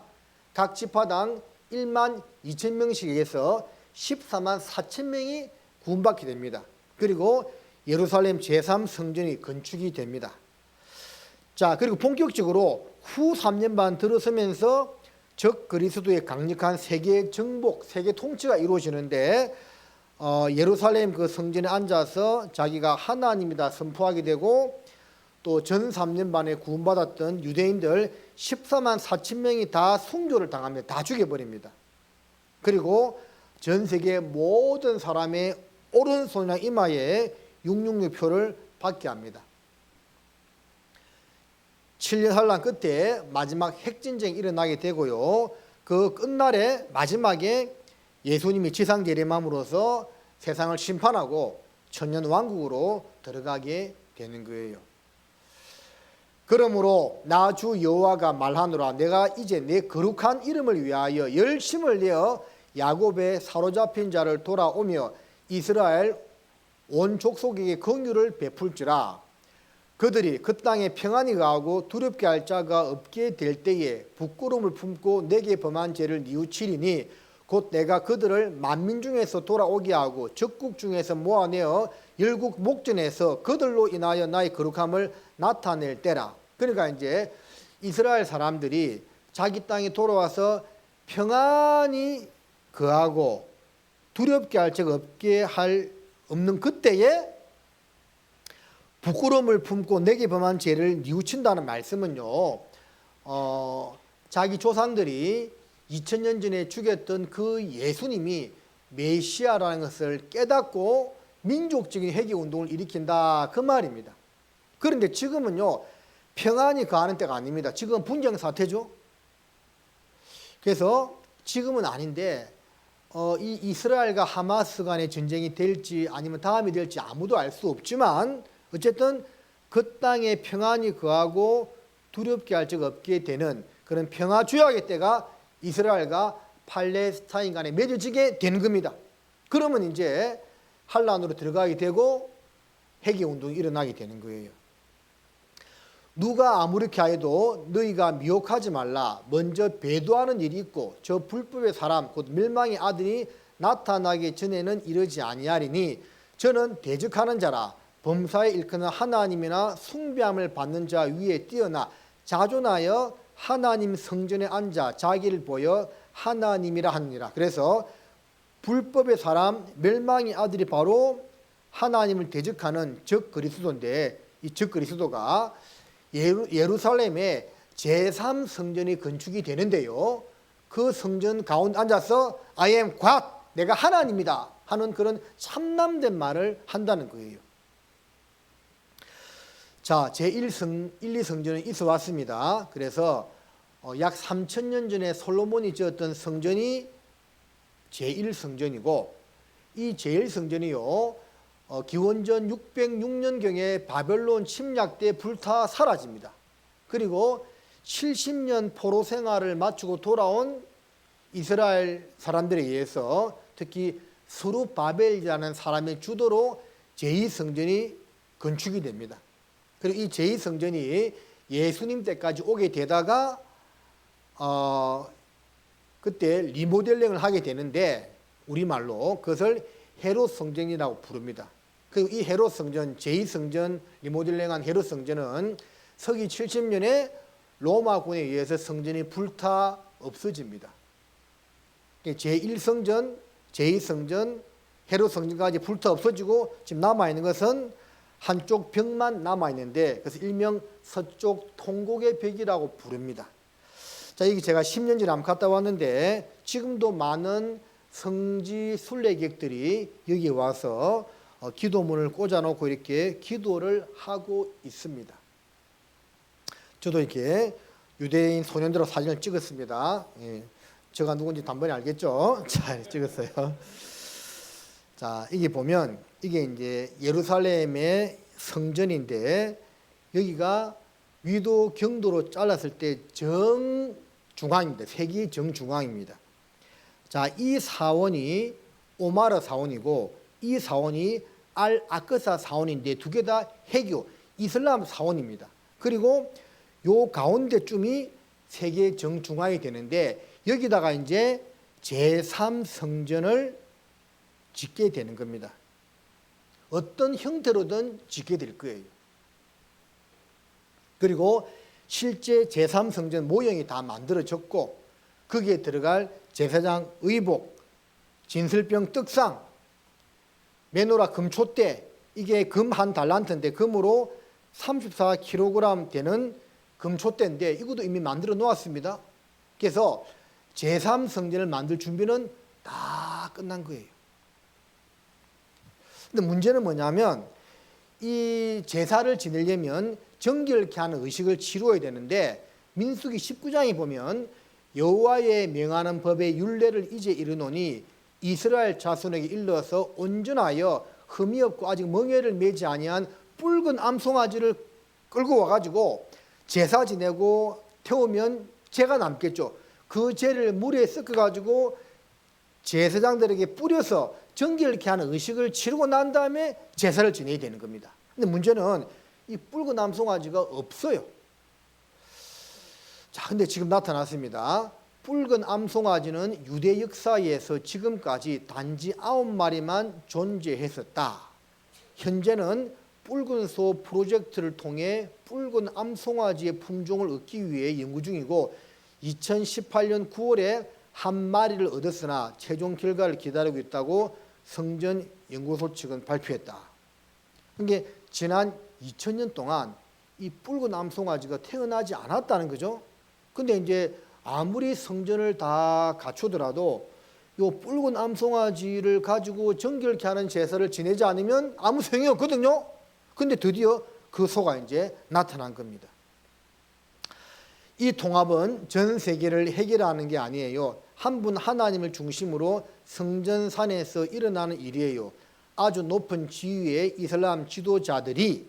A: 각 지파당 1만 2천 명씩에서 14만 4천 명이 구원받게 됩니다. 그리고 예루살렘 제3성전이 건축이 됩니다. 자, 그리고 본격적으로 후 3년 반 들어서면서 적 그리스도의 강력한 세계 정복, 세계 통치가 이루어지는데, 예루살렘 그 성전에 앉아서 자기가 하나님이다 선포하게 되고, 또 전 3년 반에 구원받았던 유대인들 14만 4천 명이 다 순교를 당합니다. 다 죽여버립니다. 그리고 전 세계 모든 사람의 오른손이나 이마에 666표를 받게 합니다. 7년 환란 끝에 마지막 핵전쟁이 일어나게 되고요. 그 끝날에 마지막에 예수님이 지상 재림함으로써 세상을 심판하고 천년 왕국으로 들어가게 되는 거예요. 그러므로 나 주 여호와가 말하노라, 내가 이제 내 거룩한 이름을 위하여 열심을 내어 야곱의 사로잡힌 자를 돌아오며 이스라엘 온 족속에게 긍휼을 베풀지라. 그들이 그 땅에 평안히 가고 두렵게 할 자가 없게 될 때에 부끄러움을 품고 내게 범한 죄를 뉘우치리니, 곧 내가 그들을 만민 중에서 돌아오게 하고 적국 중에서 모아내어 열국 목전에서 그들로 인하여 나의 거룩함을 나타낼 때라. 그러니까 이제 이스라엘 사람들이 자기 땅에 돌아와서 평안히 거하고 두렵게 할 자가 없게 없는 그때에 부끄러움을 품고 내게 범한 죄를 뉘우친다는 말씀은요, 자기 조상들이 2000년 전에 죽였던 그 예수님이 메시아라는 것을 깨닫고 민족적인 회개운동을 일으킨다, 그 말입니다. 그런데 지금은요, 평안히 거하는 때가 아닙니다. 지금 분쟁 사태죠. 그래서 지금은 아닌데, 이 이스라엘과 하마스 간의 전쟁이 될지 아니면 다음이 될지 아무도 알 수 없지만, 어쨌든 그 땅에 평안히 거하고 두렵게 할 적 없게 되는 그런 평화조약의 때가 이스라엘과 팔레스타인 간에 맺어지게 되는 겁니다. 그러면 이제 환란으로 들어가게 되고 회개운동이 일어나게 되는 거예요. 누가 아무렇게 하여도 너희가 미혹하지 말라. 먼저 배도하는 일이 있고 저 불법의 사람 곧 멸망의 아들이 나타나기 전에는 이러지 아니하리니, 저는 대적하는 자라. 범사에 일컫는 하나님이나 숭배함을 받는 자 위에 뛰어나 자존하여 하나님 성전에 앉아 자기를 보여 하나님이라 하느니라. 그래서 불법의 사람, 멸망의 아들이 바로 하나님을 대적하는 적 그리스도인데, 이 적그리스도가 예루살렘에 제3성전이 건축이 되는데요. 그 성전 가운데 앉아서 I am God, 내가 하나님이다 하는 그런 참남된 말을 한다는 거예요. 자, 제1, 2성전은 있어 왔습니다. 그래서 약 3000년 전에 솔로몬이 지었던 성전이 제1성전이고 이 제1성전이요. 기원전 606년경에 바벨론 침략 때 불타 사라집니다. 그리고 70년 포로 생활을 마치고 돌아온 이스라엘 사람들에 의해서 특히 스룹바벨이라는 사람의 주도로 제2성전이 건축이 됩니다. 그리고 이 제2성전이 예수님 때까지 오게 되다가 그때 리모델링을 하게 되는데 우리말로 그것을 헤롯 성전이라고 부릅니다. 그리고 이 헤롯 성전, 제2성전 리모델링한 헤롯 성전은 서기 70년에 로마군에 의해서 성전이 불타 없어집니다. 제1성전, 제2성전, 헤롯 성전까지 불타 없어지고 지금 남아있는 것은 한쪽 벽만 남아있는데 그래서 일명 서쪽 통곡의 벽이라고 부릅니다. 자, 여기 제가 10년 전에 한번 갔다 왔는데 지금도 많은 성지 순례객들이 여기 와서 기도문을 꽂아놓고 이렇게 기도를 하고 있습니다. 저도 이렇게 유대인 소년들하고 사진을 찍었습니다. 예, 제가 누군지 단번에 알겠죠? 자, 찍었어요. 자, 이게 보면 이게 이제 예루살렘의 성전인데 여기가 위도 경도로 잘랐을 때 정중앙입니다. 세기 정중앙입니다. 자, 이 사원이 오마르 사원이고 이 사원이 알 아크사 사원인데 두 개 다 해교 이슬람 사원입니다. 그리고 요 가운데쯤이 세계 정중앙이 되는데 여기다가 이제 제3성전을 짓게 되는 겁니다. 어떤 형태로든 짓게 될 거예요. 그리고 실제 제3성전 모형이 다 만들어졌고 거기에 들어갈 제사장 의복, 진설병 떡상, 메노라 금촛대, 이게 금 한 달란트인데 금으로 34kg 되는 금촛대인데 이것도 이미 만들어 놓았습니다. 그래서 제3성전을 만들 준비는 다 끝난 거예요. 근데 문제는 뭐냐면 이 제사를 지내려면 정결케 하는 의식을 치루어야 되는데 민수기 19장에 보면 여호와의 명하는 법의 율례를 이제 이르노니 이스라엘 자손에게 일러서 온전하여 흠이 없고 아직 멍에를 매지 아니한 붉은 암송아지를 끌고 와가지고 제사 지내고 태우면 죄가 남겠죠. 그 죄를 물에 섞어가지고 제사장들에게 뿌려서 정결케 하는 의식을 치르고 난 다음에 제사를 지내야 되는 겁니다. 근데 문제는 이 붉은 암송아지가 없어요. 자, 근데 지금 나타났습니다. 붉은 암송아지는 유대 역사에서 지금까지 단지 9마리만 존재했었다. 현재는 붉은 소 프로젝트를 통해 붉은 암송아지의 품종을 얻기 위해 연구 중이고 2018년 9월에 한 마리를 얻었으나 최종 결과를 기다리고 있다고 성전 연구소 측은 발표했다. 그러니까 지난 2000년 동안 이 붉은 암송아지가 태어나지 않았다는 거죠. 근데 이제 아무리 성전을 다 갖추더라도 요 붉은 암송아지를 가지고 정결케 하는 제사를 지내지 않으면 아무 소용이 없거든요. 근데 드디어 그 소가 이제 나타난 겁니다. 이 통합은 전 세계를 해결하는 게 아니에요. 한 분 하나님을 중심으로 성전산에서 일어나는 일이에요. 아주 높은 지위의 이슬람 지도자들이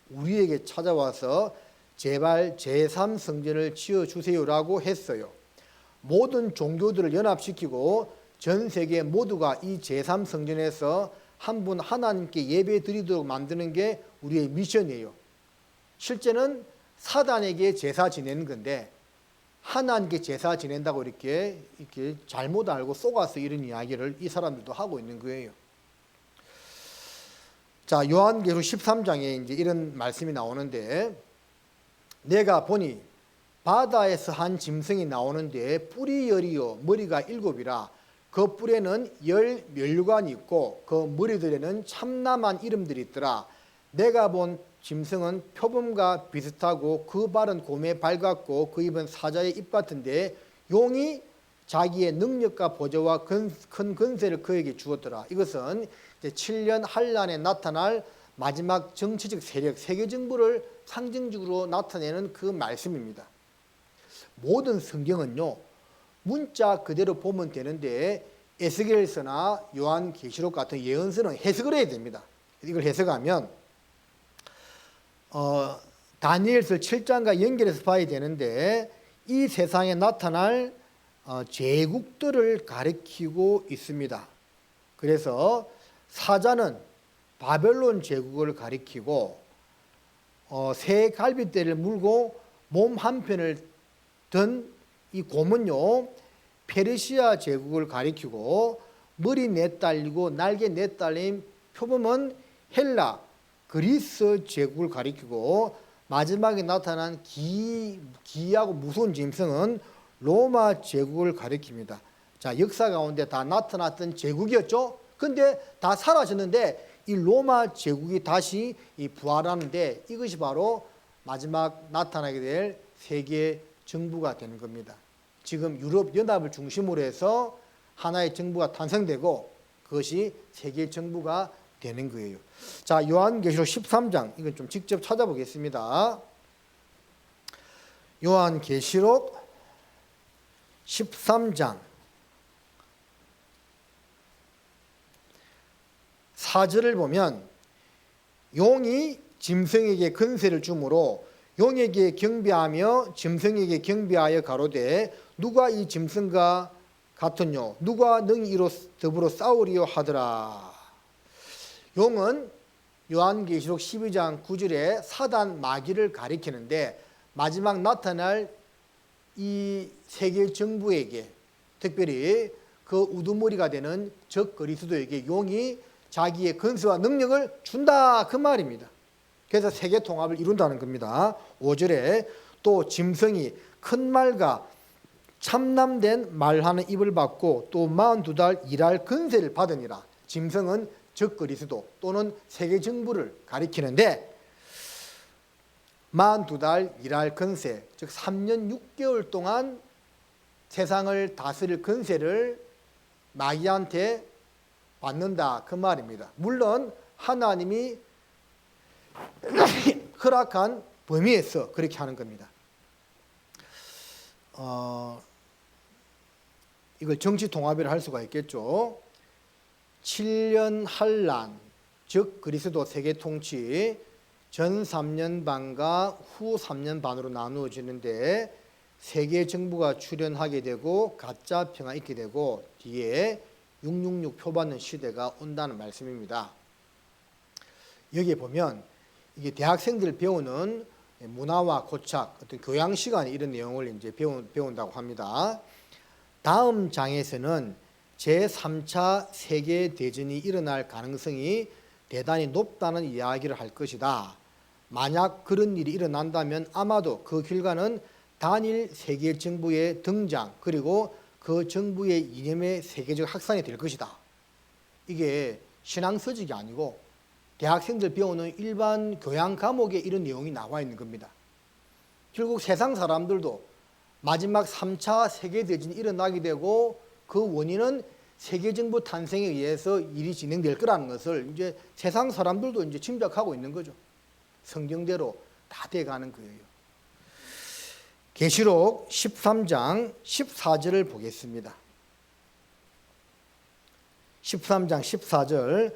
A: 우리에게 찾아와서 제발 제3성전을 지어주세요라고 했어요. 모든 종교들을 연합시키고 전 세계 모두가 이 제3성전에서 한 분 하나님께 예배 드리도록 만드는 게 우리의 미션이에요. 실제는 사단에게 제사 지내는 건데 하나님께 제사 지낸다고 이렇게 잘못 알고 속아서 이런 이야기를 이 사람들도 하고 있는 거예요. 자, 요한계시록 13장에 이제 이런 말씀이 나오는데 내가 보니 바다에서 한 짐승이 나오는데 뿔이 10이요 머리가 7이라 그 뿔에는 10 면류관이 있고 그 머리들에는 참남한 이름들이 있더라. 내가 본 짐승은 표범과 비슷하고 그 발은 곰에 발 같고 그 입은 사자의 입 같은데 용이 자기의 능력과 보좌와 큰 권세를 그에게 주었더라. 이것은 이제 7년 한란에 나타날 마지막 정치적 세력, 세계정부를 상징적으로 나타내는 그 말씀입니다. 모든 성경은요, 문자 그대로 보면 되는데 에스겔서나 요한계시록 같은 예언서는 해석을 해야 됩니다. 이걸 해석하면 다니엘서 7장과 연결해서 봐야 되는데 이 세상에 나타날 제국들을 가리키고 있습니다. 그래서 사자는 바벨론 제국을 가리키고 새 갈빗대를 물고 몸 한편을 든 이 곰은요 페르시아 제국을 가리키고 머리 내딸리고 날개 내딸린 표범은 헬라 그리스 제국을 가리키고 마지막에 나타난 기이하고 무서운 짐승은 로마 제국을 가리킵니다. 자, 역사 가운데 다 나타났던 제국이었죠. 근데 다 사라졌는데 이 로마 제국이 다시 부활하는데 이것이 바로 마지막 나타나게 될 세계 정부가 되는 겁니다. 지금 유럽 연합을 중심으로 해서 하나의 정부가 탄생되고 그것이 세계 정부가 되는 거예요. 자, 요한계시록 13장 이건 좀 직접 찾아보겠습니다. 요한계시록 13장 4절을 보면 용이 짐승에게 권세를 주므로 용에게 경배하며 짐승에게 경배하여 가로되 누가 이 짐승과 같으뇨 누가 능히 이로 더불어 싸우리요 하더라. 용은 요한계시록 12장 9절에 사단 마귀를 가리키는데 마지막 나타날 이 세계 정부에게 특별히 그 우두머리가 되는 적 그리스도에게 용이 자기의 권세와 능력을 준다 그 말입니다. 그래서 세계 통합을 이룬다는 겁니다. 5절에 또 짐승이 큰 말과 참남된 말하는 입을 받고 또 42달 일할 권세를 받으니라. 짐승은 적 그리스도 또는 세계 정부를 가리키는데 42달 일할 권세, 즉 3년 6개월 동안 세상을 다스릴 권세를 마귀한테 받는다 그 말입니다. 물론 하나님이 허락한 범위에서 그렇게 하는 겁니다. 이걸 정치 통합이라 할 수가 있겠죠. 7년 한란, 즉 그리스도 세계 통치 전 3년 반과 후 3년 반으로 나누어지는데 세계 정부가 출현하게 되고 가짜 평화 있게 되고 뒤에 666 표받는 시대가 온다는 말씀입니다. 여기에 보면 이게 대학생들 배우는 문화와 고착, 어떤 교양 시간에 이런 내용을 이제 배운다고 합니다. 다음 장에서는 제3차 세계 대전이 일어날 가능성이 대단히 높다는 이야기를 할 것이다. 만약 그런 일이 일어난다면 아마도 그 결과는 단일 세계 정부의 등장 그리고 그 정부의 이념의 세계적 확산이 될 것이다. 이게 신앙서적이 아니고 대학생들 배우는 일반 교양 과목에 이런 내용이 나와 있는 겁니다. 결국 세상 사람들도 마지막 3차 세계대전이 일어나게 되고 그 원인은 세계정부 탄생에 의해서 일이 진행될 거라는 것을 이제 세상 사람들도 이제 짐작하고 있는 거죠. 성경대로 다 돼가는 거예요. 계시록 13장 14절을 보겠습니다. 13장 14절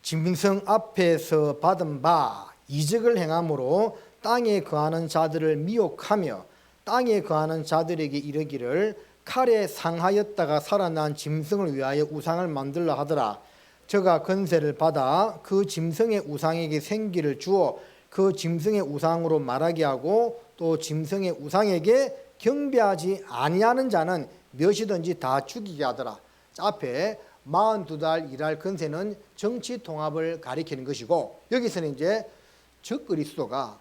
A: 짐승 앞에서 받은 바 이적을 행함으로 땅에 거하는 자들을 미혹하며 땅에 거하는 자들에게 이르기를 칼에 상하였다가 살아난 짐승을 위하여 우상을 만들라 하더라. 저가 권세를 받아 그 짐승의 우상에게 생기를 주어 그 짐승의 우상으로 말하게 하고 또 짐승의 우상에게 경배하지 아니하는 자는 몇이든지 다 죽이게 하더라. 앞에 42달 일할 권세는 정치 통합을 가리키는 것이고 여기서는 이제 적 그리스도가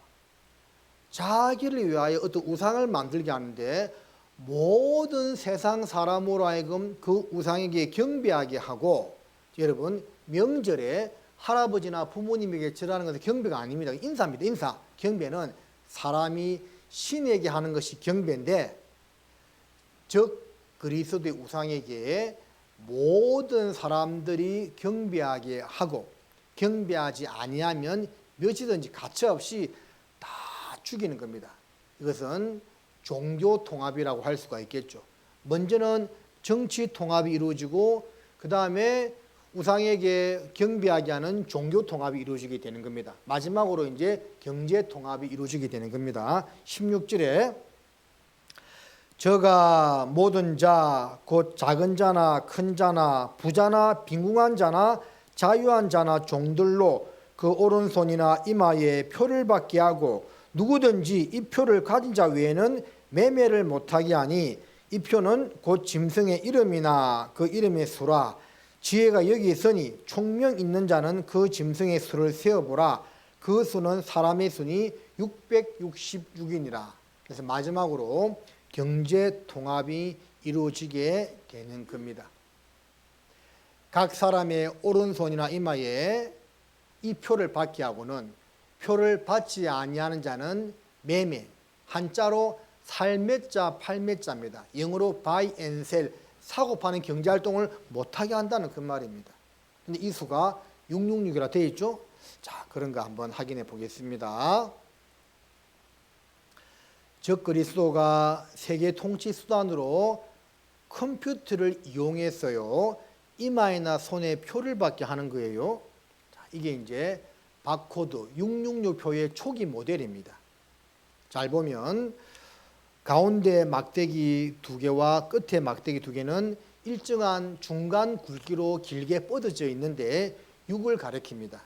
A: 자기를 위하여 어떤 우상을 만들게 하는데 모든 세상 사람으로 하여금 그 우상에게 경배하게 하고 여러분 명절에 할아버지나 부모님에게 절하는 것은 경배가 아닙니다. 인사입니다. 인사. 경배는 사람이 신에게 하는 것이 경배인데, 즉 그리스도의 우상에게 모든 사람들이 경배하게 하고, 경배하지 아니하면 몇이든지 가차없이 다 죽이는 겁니다. 이것은 종교 통합이라고 할 수가 있겠죠. 먼저는 정치 통합이 이루어지고 그 다음에 우상에게 경배하게 하는 종교 통합이 이루어지게 되는 겁니다. 마지막으로 이제 경제 통합이 이루어지게 되는 겁니다. 16절에 저가 모든 자, 곧 작은 자나 큰 자나 부자나 빈궁한 자나 자유한 자나 종들로 그 오른손이나 이마에 표를 받게 하고 누구든지 이 표를 가진 자 외에는 매매를 못하게 하니 이 표는 곧 짐승의 이름이나 그 이름의 수라. 지혜가 여기 있으니 총명 있는 자는 그 짐승의 수를 세어보라. 그 수는 사람의 수니 666이니라. 그래서 마지막으로 경제 통합이 이루어지게 되는 겁니다. 각 사람의 오른손이나 이마에 이 표를 받게 하고는 표를 받지 아니하는 자는 매매, 한자로 살매자 팔매자입니다. 영어로 buy and sell, 사고 파는 경제활동을 못하게 한다는 그 말입니다. 근데 이 수가 666이라 되어 있죠. 자, 그런 거 한번 확인해 보겠습니다. 즉 그리스도가 세계 통치 수단으로 컴퓨터를 이용해서요 이마에나 손에 표를 받게 하는 거예요. 자, 이게 이제 바코드 666 표의 초기 모델입니다. 잘 보면 가운데 막대기 2개와 끝에 막대기 2개는 일정한 중간 굵기로 길게 뻗어져 있는데 6을 가리킵니다.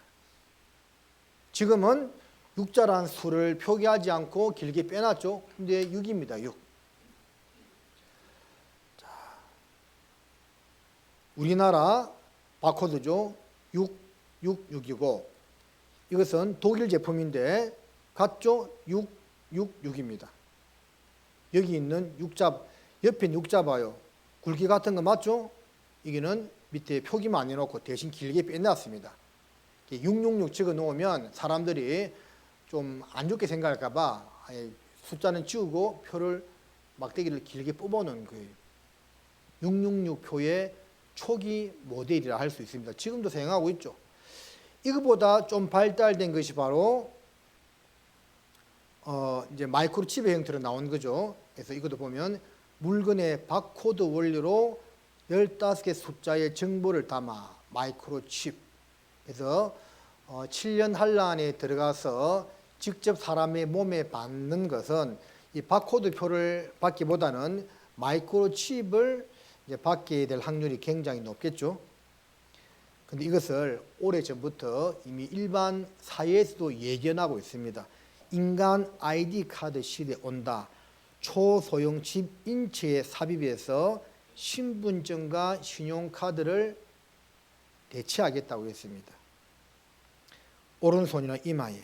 A: 지금은 6자란 수를 표기하지 않고 길게 빼놨죠. 근데 6입니다. 6. 자, 우리나라 바코드죠. 666이고 이것은 독일 제품인데 같죠? 666입니다. 여기 있는 6자, 옆에 6자 봐요. 굵기 같은 거 맞죠? 이게는 밑에 표기만 안 해놓고 대신 길게 빼놨습니다. 666 적어 놓으면 사람들이 좀 안 좋게 생각할까 봐 숫자는 지우고 표를 막대기를 길게 뽑아 놓은 거예요. 666 표의 초기 모델이라 할 수 있습니다. 지금도 사용하고 있죠. 이거보다 좀 발달된 것이 바로 이제 마이크로칩의 형태로 나온 거죠. 그래서 이것도 보면 물건의 바코드 원리로 15개 숫자의 정보를 담아 마이크로칩. 그래서 7년 한란에 들어가서 직접 사람의 몸에 받는 것은 이 바코드 표를 받기보다는 마이크로칩을 이제 받게 될 확률이 굉장히 높겠죠. 근데 이것을 오래전부터 이미 일반 사회에서도 예견하고 있습니다. 인간 아이디 카드 시대 온다. 초소형 칩 인체에 삽입해서 신분증과 신용카드를 대체하겠다고 했습니다. 오른손이나 이마에.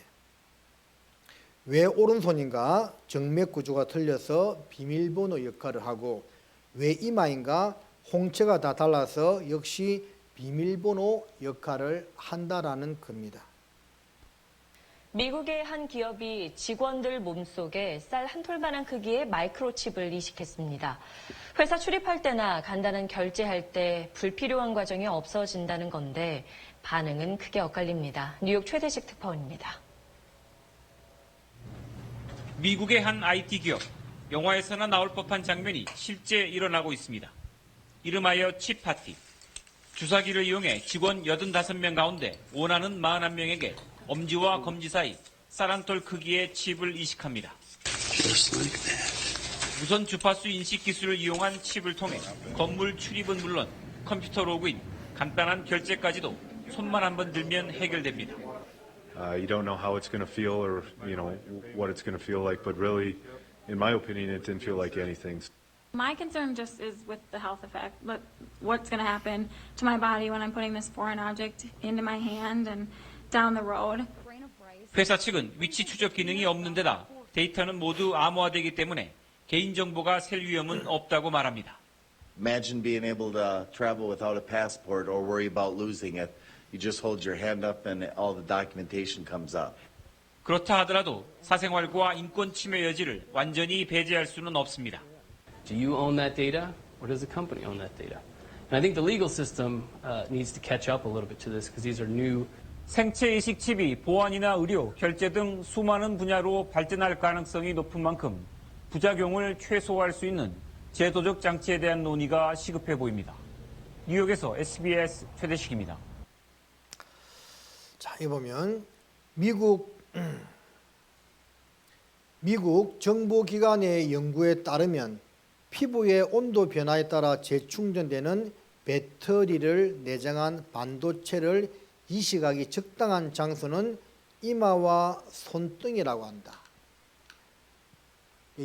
A: 왜 오른손인가? 정맥 구조가 틀려서 비밀번호 역할을 하고, 왜 이마인가? 홍채가 다 달라서 역시 비밀번호 역할을 한다라는 겁니다.
O: 미국의 한 기업이 직원들 몸속에 쌀 한 톨만한 크기의 마이크로칩을 이식했습니다. 회사 출입할 때나 간단한 결제할 때 불필요한 과정이 없어진다는 건데 반응은 크게 엇갈립니다. 뉴욕 최대식 특파원입니다.
I: 미국의 한 IT 기업, 영화에서나 나올 법한 장면이 실제 일어나고 있습니다. 이름하여 칩 파티. 주사기를 이용해 직원 85명 가운데 원하는 41명에게 엄지와 검지 사이 쌀 한 톨 크기의 칩을 이식합니다. 무선 주파수 인식 기술을 이용한 칩을 통해 건물 출입은 물론 컴퓨터 로그인, 간단한 결제까지도 손만 한번 들면 해결됩니다.
P: You don't know how it's going to feel or, you know, what it's going to feel like, but really, in my opinion, it didn't feel like anything.
Q: My concern just is with the health effect, but what's going to happen to my body when I'm putting this foreign object into my hand and down the road.
I: 회사 측은 위치 추적 기능이 없는 데다 데이터는 모두 암호화되기 때문에 개인정보가 셀 위험은 없다고 말합니다.
R: Imagine being able to travel without a passport or worry about losing it. You just hold your hand up and all the documentation comes up.
I: 그렇다 하더라도 사생활과 인권 침해 여지를 완전히 배제할 수는 없습니다.
S: Do you own that data, or does the company own that data? And I think the legal system needs to catch up a little bit to this because these are new.
I: 생체 이식 칩이 보안이나 의료, 결제 등 수많은 분야로 발전할 가능성이 높은 만큼 부작용을 최소화할 수 있는 제도적 장치에 대한 논의가 시급해 보입니다. 뉴욕에서 SBS 최대식입니다.
A: 자, 이 보면 미국 정보기관의 연구에 따르면 피부의 온도 변화에 따라 재충전되는 배터리를 내장한 반도체를 이식하기 적당한 장소는 이마와 손등이라고 한다.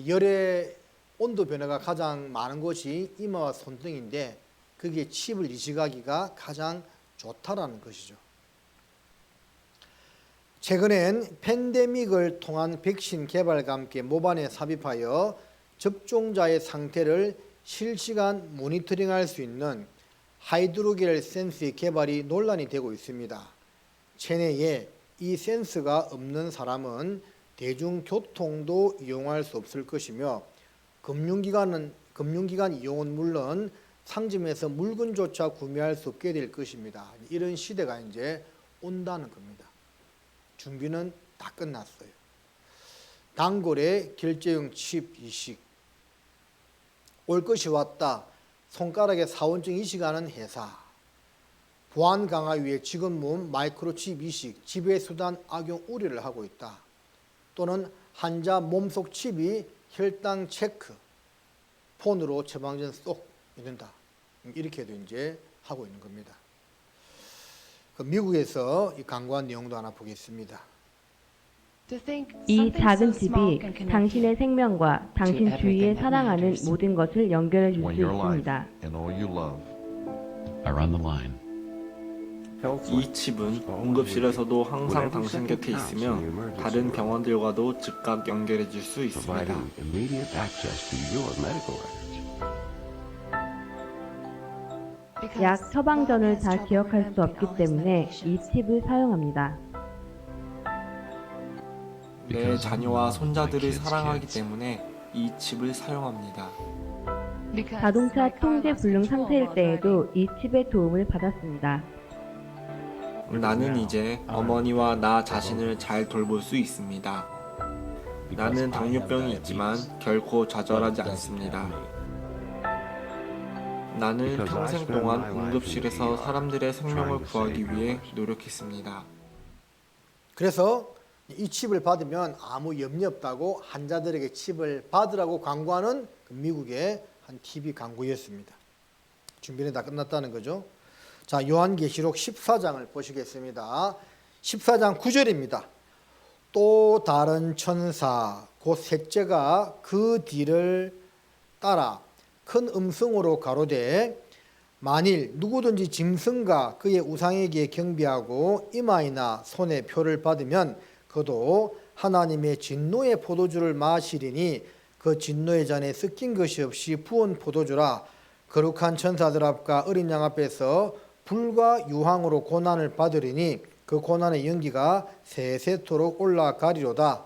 A: 열의 온도 변화가 가장 많은 곳이 이마와 손등인데 거기에 칩을 이식하기가 가장 좋다라는 것이죠. 최근엔 팬데믹을 통한 백신 개발과 함께 모반에 삽입하여 접종자의 상태를 실시간 모니터링할 수 있는 하이드로겔 센서의 개발이 논란이 되고 있습니다. 체내에 이 센서가 없는 사람은 대중교통도 이용할 수 없을 것이며 금융기관 이용은 물론 상점에서 물건조차 구매할 수 없게 될 것입니다. 이런 시대가 이제 온다는 겁니다. 준비는 다 끝났어요. 단골의 결제용 칩 이식, 올 것이 왔다. 손가락에 사원증 이식하는 회사, 보안 강화 위해 직원몸 마이크로칩 이식, 지배수단 악용 우려를 하고 있다. 또는 환자 몸속 칩이 혈당 체크, 폰으로 처방전 쏙 이른다. 이렇게도 이제 하고 있는 겁니다. 미국에서 이 광고한 내용도 하나 보겠습니다.
T: 이 작은 칩이 당신의 생명과 당신 주위에 사랑하는 모든 것을 연결해 줄 수 있습니다.
U: 이 칩은 응급실에서도 항상 당신 곁에 있으며 다른 병원들과도 즉각 연결해 줄 수 있습니다.
T: 약 처방전을 다 기억할 수 없기 때문에 이 칩을 사용합니다.
U: 내 자녀와 손자들을 사랑하기 때문에 이 칩을 사용합니다.
T: 자동차 통제 불능 상태일 때에도 이 칩의 도움을 받았습니다.
U: 나는 이제 어머니와 나 자신을 잘 돌볼 수 있습니다. 나는 당뇨병이 있지만 결코 좌절하지 않습니다. 나는 평생 동안 응급실에서 사람들의 생명을 구하기 위해 노력했습니다.
A: 그래서 이 칩을 받으면 아무 염려 없다고 환자들에게 칩을 받으라고 광고하는 그 미국의 한 TV 광고였습니다. 준비는 다 끝났다는 거죠. 자, 요한계시록 14장을 보시겠습니다. 14장 9절입니다. 또 다른 천사 곧 셋째가 그 뒤를 따라 큰 음성으로 가로되 만일 누구든지 짐승과 그의 우상에게 경배하고 이마이나 손에 표를 받으면 그도 하나님의 진노의 포도주를 마시리니 그 진노의 잔에 섞인 것이 없이 부은 포도주라. 거룩한 천사들 앞과 어린 양 앞에서 불과 유황으로 고난을 받으리니 그 고난의 연기가 세세토록 올라가리로다.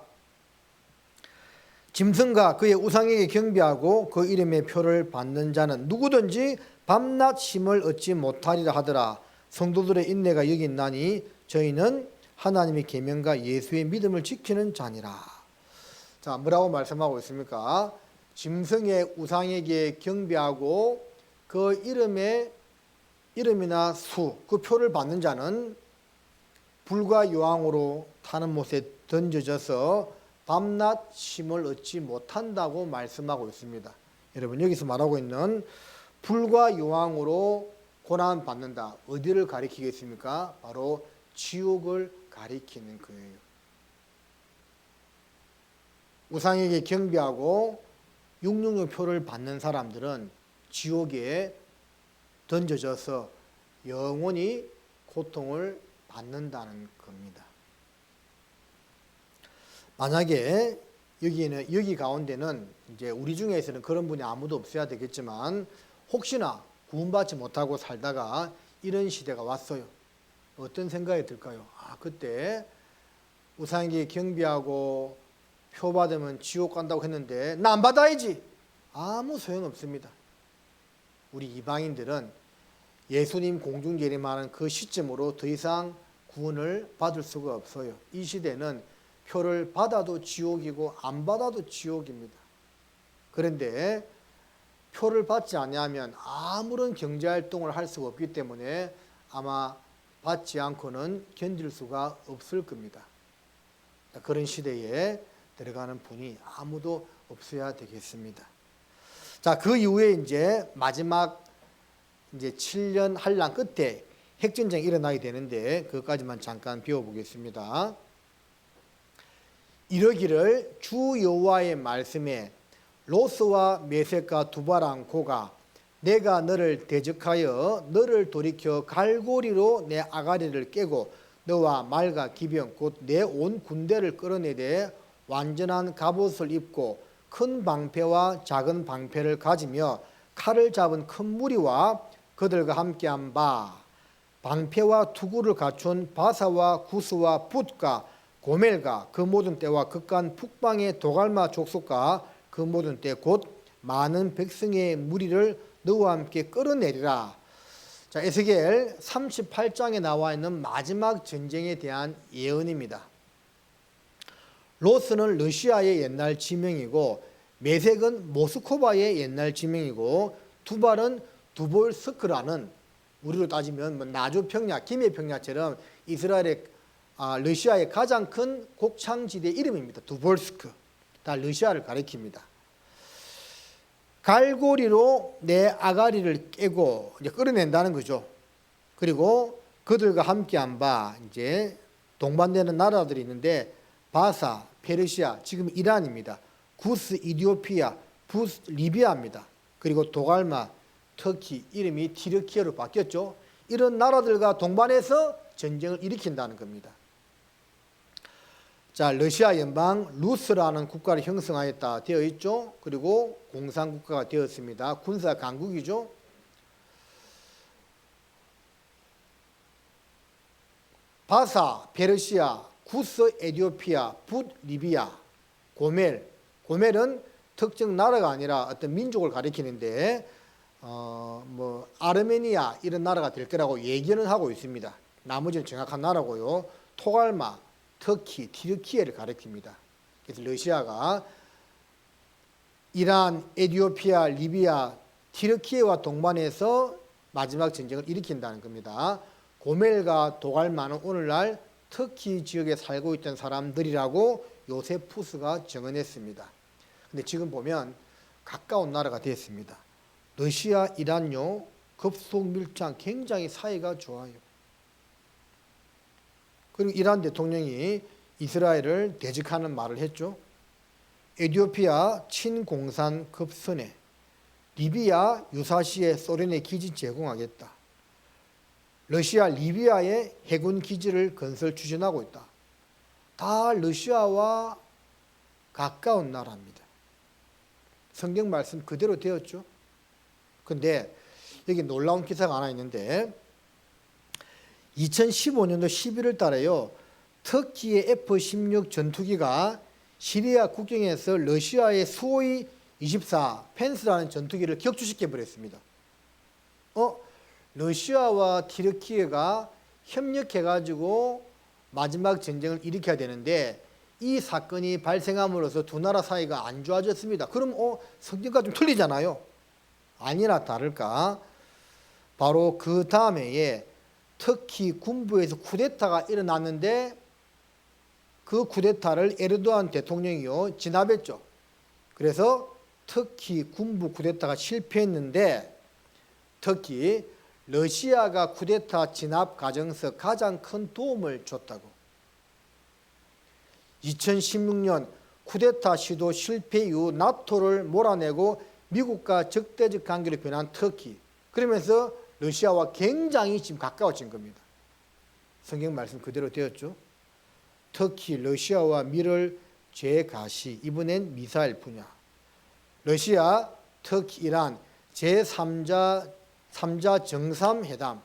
A: 짐승과 그의 우상에게 경배하고 그 이름의 표를 받는 자는 누구든지 밤낮 쉼을 얻지 못하리라 하더라. 성도들의 인내가 여기 있나니 저희는 하나님의 계명과 예수의 믿음을 지키는 자니라. 자, 뭐라고 말씀하고 있습니까? 짐승의 우상에게 경배하고 그 이름이나 수, 그 표를 받는 자는 불과 유황으로 타는 못에 던져져서 밤낮 쉼을 얻지 못한다고 말씀하고 있습니다. 여러분, 여기서 말하고 있는 불과 유황으로 고난 받는다. 어디를 가리키겠습니까? 바로 지옥을 가리키는 거예요. 우상에게 경배하고 666표를 받는 사람들은 지옥에 던져져서 영원히 고통을 받는다는 겁니다. 만약에 여기 가운데는 이제 우리 중에서는 그런 분이 아무도 없어야 되겠지만 혹시나 구원받지 못하고 살다가 이런 시대가 왔어요. 어떤 생각이 들까요? 그때 우상에게 경비하고 표 받으면 지옥 간다고 했는데 나 안 받아야지. 아무 소용없습니다. 우리 이방인들은 예수님 공중 재림하는 그 시점으로 더 이상 구원을 받을 수가 없어요. 이 시대는 표를 받아도 지옥이고 안 받아도 지옥입니다. 그런데 표를 받지 아니하면 아무런 경제활동을 할 수가 없기 때문에 아마 받지 않고는 견딜 수가 없을 겁니다. 그런 시대에 들어가는 분이 아무도 없어야 되겠습니다. 자, 그 이후에 이제 마지막 이제 7년 한란 끝에 핵전쟁이 일어나게 되는데 그것까지만 잠깐 배워보겠습니다. 이러기를 주 여호와의 말씀에 롯스와 메섹과 두바랑 고가 내가 너를 대적하여 너를 돌이켜 갈고리로 내 아가리를 깨고 너와 말과 기병 곧 내 온 군대를 끌어내되 완전한 갑옷을 입고 큰 방패와 작은 방패를 가지며 칼을 잡은 큰 무리와 그들과 함께한 바 방패와 투구를 갖춘 바사와 구스와 붓과 고멜과 그 모든 때와 극간 북방의 도갈마 족속과 그 모든 때 곧 많은 백성의 무리를 너와 함께 끌어내리라. 자, 에스겔 38장에 나와 있는 마지막 전쟁에 대한 예언입니다. 롯스는 러시아의 옛날 지명이고 메섹은 모스크바의 옛날 지명이고 두발은 두볼스크라는 우리로 따지면 뭐 나주 평야, 김해 평야처럼 이스라엘의 러시아의 가장 큰 곡창지대 이름입니다. 두볼스크. 다 러시아를 가리킵니다. 갈고리로 내 아가리를 깨고 이제 끌어낸다는 거죠. 그리고 그들과 함께한 바 이제 동반되는 나라들이 있는데 바사, 페르시아, 지금 이란입니다. 구스, 이디오피아, 부스, 리비아입니다. 그리고 도갈마, 터키, 이름이 티르키예로 바뀌었죠. 이런 나라들과 동반해서 전쟁을 일으킨다는 겁니다. 자, 러시아 연방 루스라는 국가를 형성하였다 되어 있죠. 그리고 공산국가가 되었습니다. 군사 강국이죠. 바사, 페르시아, 구스, 에디오피아, 붓, 리비아, 고멜. 고멜은 특정 나라가 아니라 어떤 민족을 가리키는데 뭐 아르메니아 이런 나라가 될 거라고 얘기는 하고 있습니다. 나머지는 정확한 나라고요. 토갈마, 터키, 티르키예를 가리킵니다. 그래서 러시아가 이란, 에디오피아, 리비아, 티르키예와 동반해서 마지막 전쟁을 일으킨다는 겁니다. 고멜과 도갈마는 오늘날 터키 지역에 살고 있던 사람들이라고 요세푸스가 정언했습니다. 근데 지금 보면 가까운 나라가 됐습니다. 러시아, 이란요 급속 밀착 굉장히 사이가 좋아요. 그리고 이란 대통령이 이스라엘을 대적하는 말을 했죠. 에티오피아 친공산 급선회, 리비아 유사시에 소련의 기지 제공하겠다. 러시아 리비아에 해군 기지를 건설 추진하고 있다. 다 러시아와 가까운 나라입니다. 성경 말씀 그대로 되었죠. 근데 여기 놀라운 기사가 하나 있는데 2015년도 11월 달에요. 터키의 F-16 전투기가 시리아 국경에서 러시아의 수호이 24 펜스라는 전투기를 격추시켜 버렸습니다. 러시아와 티르키예가 협력해가지고 마지막 전쟁을 일으켜야 되는데 이 사건이 발생함으로써 두 나라 사이가 안 좋아졌습니다. 그럼 성경과 좀 틀리잖아요. 아니나 다를까 바로 그 다음 해에 터키 군부에서 쿠데타가 일어났는데 그 쿠데타를 에르도안 대통령이요 진압했죠. 그래서 터키 군부 쿠데타가 실패했는데 터키 러시아가 쿠데타 진압 과정에서 가장 큰 도움을 줬다고. 2016년 쿠데타 시도 실패 이후 나토를 몰아내고 미국과 적대적 관계로 변한 터키. 그러면서 러시아와 굉장히 지금 가까워진 겁니다. 성경 말씀 그대로 되었죠. 터키, 러시아와 미를 재가시, 이번엔 미사일 분야. 러시아, 터키, 이란 제3자 정상회담.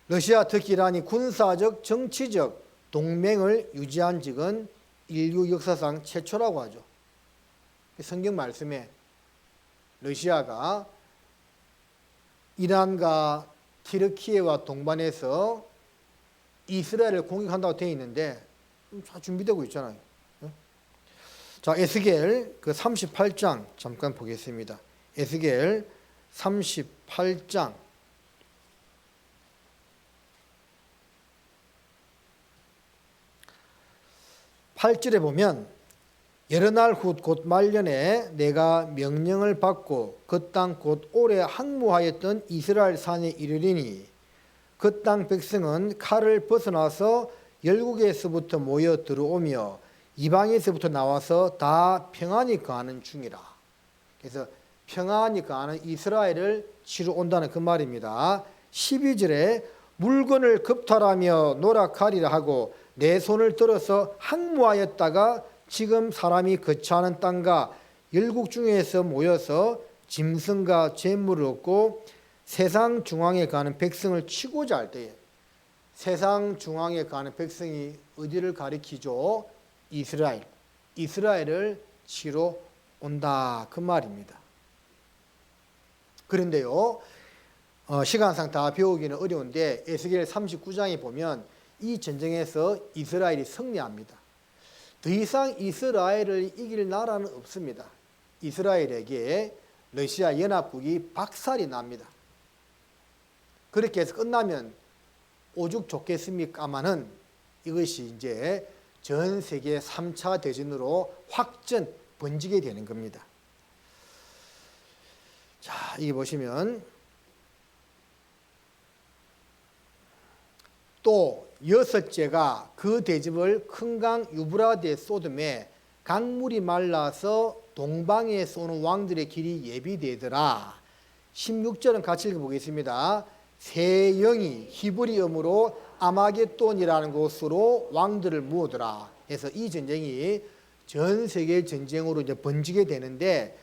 A: 러시아 특히 이란이 군사적 정치적 동맹을 유지한 적은 인류 역사상 최초라고 하죠. 성경 말씀에 러시아가 이란과 티르키예와 동반해서 이스라엘을 공격한다고 되어 있는데 다 준비되고 있잖아요. 자, 에스겔 그 38장 잠깐 보겠습니다. 에스겔 38장 8절에 보면 여러 날 후 곧 말년에 내가 명령을 받고 그 땅 곧 오래 항무하였던 이스라엘 산에 이르리니 그 땅 백성은 칼을 벗어나서 열국에서부터 모여 들어오며 이방에서부터 나와서 다 평안히 거하는 중이라. 그래서 평안히 거하는 이스라엘을 치러 온다는 그 말입니다. 12절에 물건을 겁탈하며 노락하리라 하고 내 손을 들어서 항무하였다가 지금 사람이 거처하는 땅과 열국 중에서 모여서 짐승과 재물을 얻고 세상 중앙에 가는 백성을 치고자 할 때에 세상 중앙에 가는 백성이 어디를 가리키죠? 이스라엘을 치러 온다 그 말입니다. 그런데요, 시간상 다 배우기는 어려운데 에스겔 39장에 보면 이 전쟁에서 이스라엘이 승리합니다. 더 이상 이스라엘을 이길 나라는 없습니다. 이스라엘에게 러시아 연합국이 박살이 납니다. 그렇게 해서 끝나면 오죽 좋겠습니까마는 이것이 이제 전 세계 3차 대전으로 확전 번지게 되는 겁니다. 자, 여기 보시면 또 여섯째가 그 대접을 큰 강 유브라데 쏟음에 강물이 말라서 동방에 쏘는 왕들의 길이 예비되더라. 16절은 같이 읽어보겠습니다. 새 영이 히브리어로 아마겟돈이라는 곳으로 왕들을 모으더라. 그래서 이 전쟁이 전 세계 전쟁으로 이제 번지게 되는데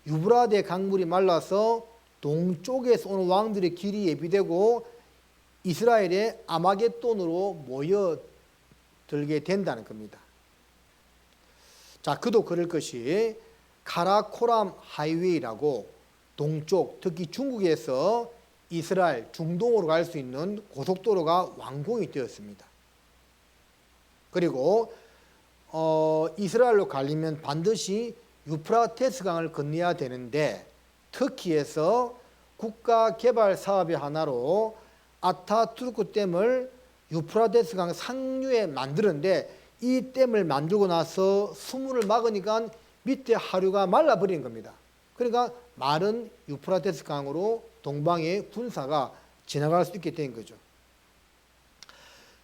A: 유브라데 강물이 말라서 동쪽에서 오는 왕들의 길이 예비되고 이스라엘의 아마겟돈으로 모여들게 된다는 겁니다. 자, 그도 그럴 것이 카라코람 하이웨이라고 동쪽, 특히 중국에서 이스라엘 중동으로 갈 수 있는 고속도로가 완공이 되었습니다. 그리고 이스라엘로 가려면 반드시 유프라테스 강을 건너야 되는데 터키에서 국가 개발 사업의 하나로 아타투르크 댐을 유프라테스 강 상류에 만드는데 이 댐을 만들고 나서 수문을 막으니까 밑에 하류가 말라버린 겁니다. 그러니까 마른 유프라테스 강으로 동방의 군사가 지나갈 수 있게 된 거죠.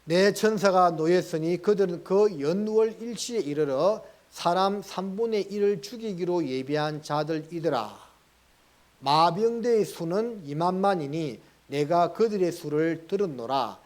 A: 내 천사가 놓였으니 그들은 그 연월 일시에 이르러 사람 3분의 1을 죽이기로 예비한 자들이더라. 마병대의 수는 2만만이니 내가 그들의 수를 들었노라.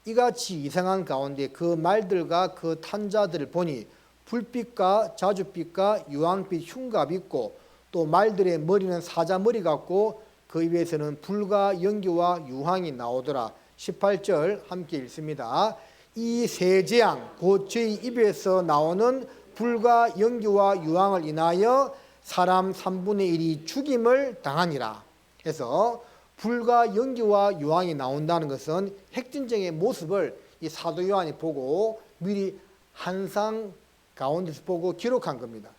A: 이같이 이상한 가운데 그 말들과 그 탄자들을 보니 불빛과 자줏빛과 유황빛 흉갑 있고 또 말들의 머리는 사자머리 같고 그 입에서는 불과 연기와 유황이 나오더라. 18절 함께 읽습니다. 이 세 재앙 곧 저희 입에서 나오는 불과 연기와 유황을 인하여 사람 3분의 1이 죽임을 당하니라. 그래서 불과 연기와 유황이 나온다는 것은 핵전쟁의 모습을 이 사도 요한이 보고 미리 환상 가운데서 보고 기록한 겁니다.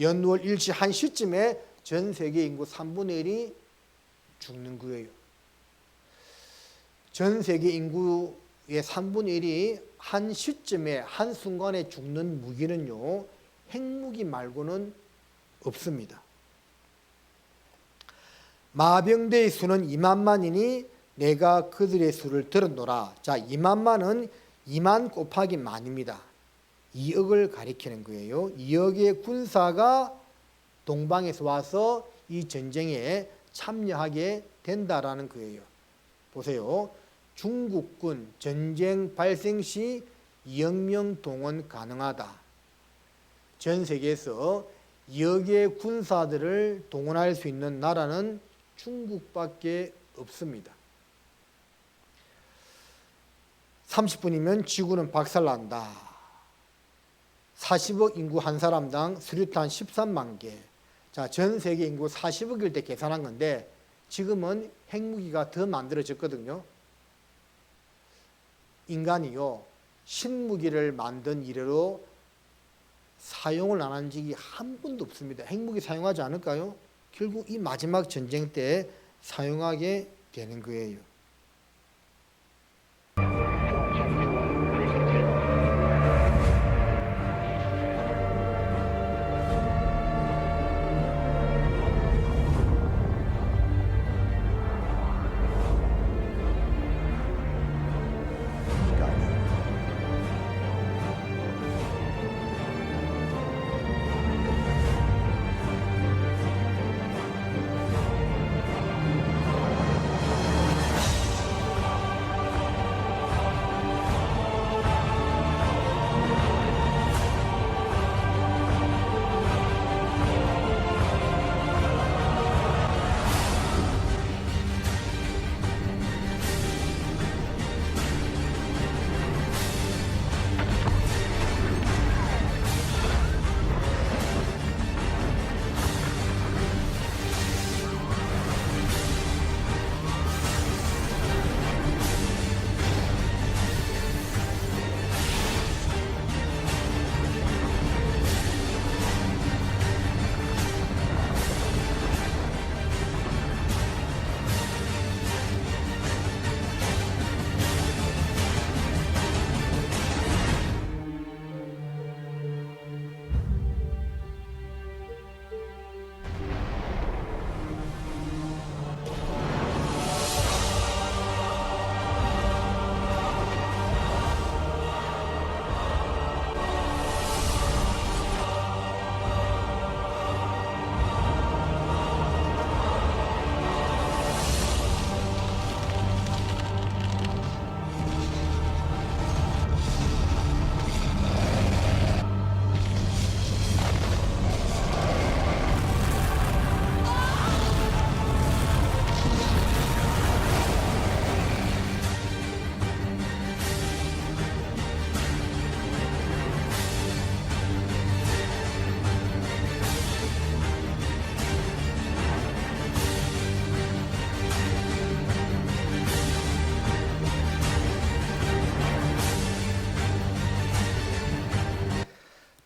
A: 연월 일시 한 시쯤에 전 세계 인구 3분의 1이 죽는 거예요. 전 세계 인구의 3분의 1이 한 시점에 한순간에 죽는 무기는요, 핵무기 말고는 없습니다. 마병대의 수는 2만만이니 내가 그들의 수를 들었노라. 자, 2만만은 2만 곱하기 만입니다. 2억을 가리키는 거예요. 2억의 군사가 동방에서 와서 이 전쟁에 참여하게 된다라는 거예요. 보세요. 중국군 전쟁 발생 시 2억 명 동원 가능하다. 전 세계에서 2억의 군사들을 동원할 수 있는 나라는 중국밖에 없습니다. 30분이면 지구는 박살난다. 40억 인구 한 사람당 수류탄 13만 개. 자, 전 세계 인구 40억일 때 계산한 건데 지금은 핵무기가 더 만들어졌거든요. 인간이요, 신무기를 만든 이래로 사용을 안 한 적이 한 번도 없습니다. 핵무기 사용하지 않을까요? 결국 이 마지막 전쟁 때 사용하게 되는 거예요.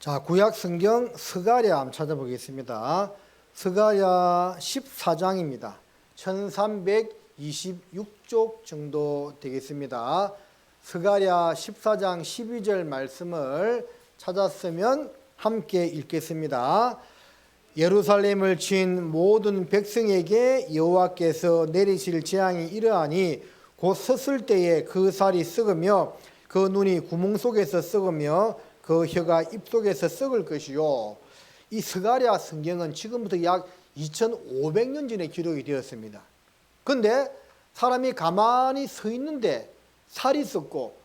A: 자, 구약 성경 스가랴 한번 찾아보겠습니다. 스가랴 14장입니다. 1326쪽 정도 되겠습니다. 스가랴 14장 12절 말씀을 찾았으면 함께 읽겠습니다. 예루살렘을 친 모든 백성에게 여호와께서 내리실 재앙이 이러하니 곧 섰을 때에 그 살이 썩으며 그 눈이 구멍 속에서 썩으며 그 혀가 입속에서 썩을 것이요. 이 스가랴 성경은 지금부터 약 2500년 전에 기록이 되었습니다. 그런데 사람이 가만히 서 있는데 살이 썩고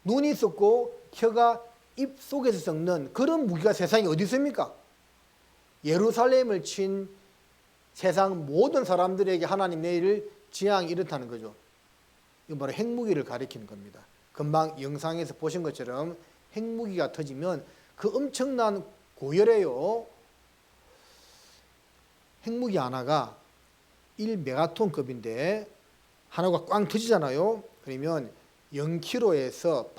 A: 눈이 썩고 혀가 입속에서 썩는 그런 무기가 세상에 어디 있습니까? 예루살렘을 친 세상 모든 사람들에게 하나님 내일 재앙이 이렇다는 거죠. 이거 바로 핵무기를 가리키는 겁니다. 금방 영상에서 보신 것처럼 핵무기가 터지면 그 엄청난 고열이에요. 핵무기 하나가 1메가톤급인데 하나가 꽝 터지잖아요. 그러면 0km에서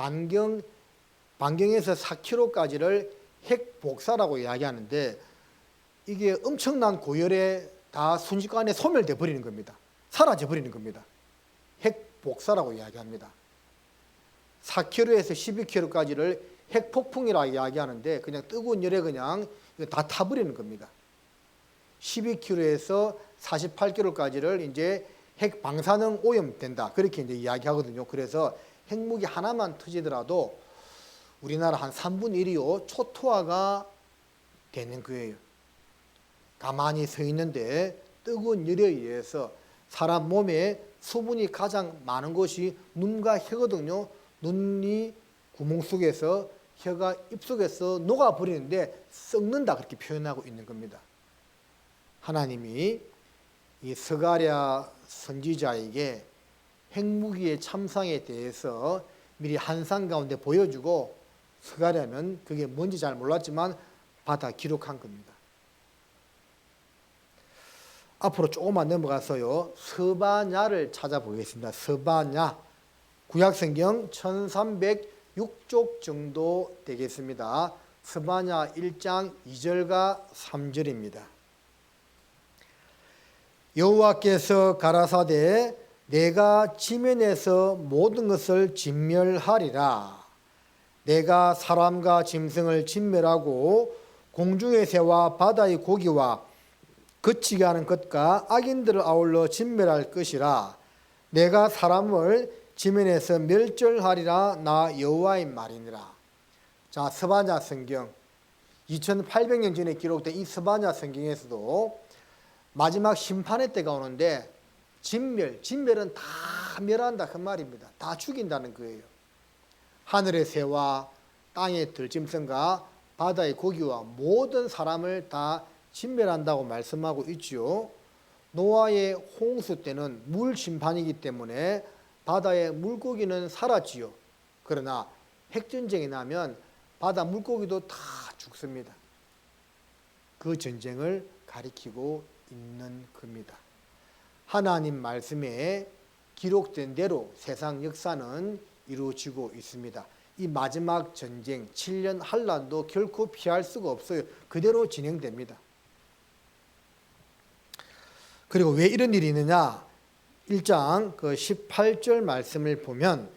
A: 반경에서 4km까지를 핵복사라고 이야기하는데 이게 엄청난 고열에 다 순식간에 소멸돼 버리는 겁니다. 사라져 버리는 겁니다. 핵복사라고 이야기합니다. 4km에서 12km까지를 핵폭풍이라고 이야기하는데 그냥 뜨거운 열에 그냥 다 타버리는 겁니다. 12km에서 48km까지를 이제 핵 방사능 오염된다. 그렇게 이제 이야기하거든요. 그래서 핵무기 하나만 터지더라도 우리나라 한 3분의 1이요. 초토화가 되는 거예요. 가만히 서 있는데 뜨거운 열에 의해서 사람 몸에 수분이 가장 많은 곳이 눈과 혀거든요. 눈이 구멍 속에서 혀가 입속에서 녹아버리는데 썩는다 그렇게 표현하고 있는 겁니다. 하나님이 이 스가랴 선지자에게 핵무기의 참상에 대해서 미리 한상 가운데 보여주고 스가랴는 그게 뭔지 잘 몰랐지만 받아 기록한 겁니다. 앞으로 조금만 넘어가서요. 스바냐를 찾아보겠습니다. 스바냐. 구약성경 1306쪽 정도 되겠습니다. 스바냐 1장 2절과 3절입니다. 여호와께서 가라사대 내가 지면에서 모든 것을 진멸하리라. 내가 사람과 짐승을 진멸하고 공중의 새와 바다의 고기와 거치게 하는 것과 악인들을 아울러 진멸할 것이라. 내가 사람을 지면에서 멸절하리라. 나 여호와의 말이니라. 자, 스바냐 성경 2800년 전에 기록된 이 스바냐 성경에서도 마지막 심판의 때가 오는데 진멸은 다 멸한다 그 말입니다. 다 죽인다는 거예요. 하늘의 새와 땅의 들짐승과 바다의 고기와 모든 사람을 다 진멸한다고 말씀하고 있지요. 노아의 홍수 때는 물 심판이기 때문에 바다의 물고기는 살았지요. 그러나 핵전쟁이 나면 바다 물고기도 다 죽습니다. 그 전쟁을 가리키고 있는 겁니다. 하나님 말씀에 기록된 대로 세상 역사는 이루어지고 있습니다. 이 마지막 전쟁 7년 한란도 결코 피할 수가 없어요. 그대로 진행됩니다. 그리고 왜 이런 일이 있느냐? 1장 그 18절 말씀을 보면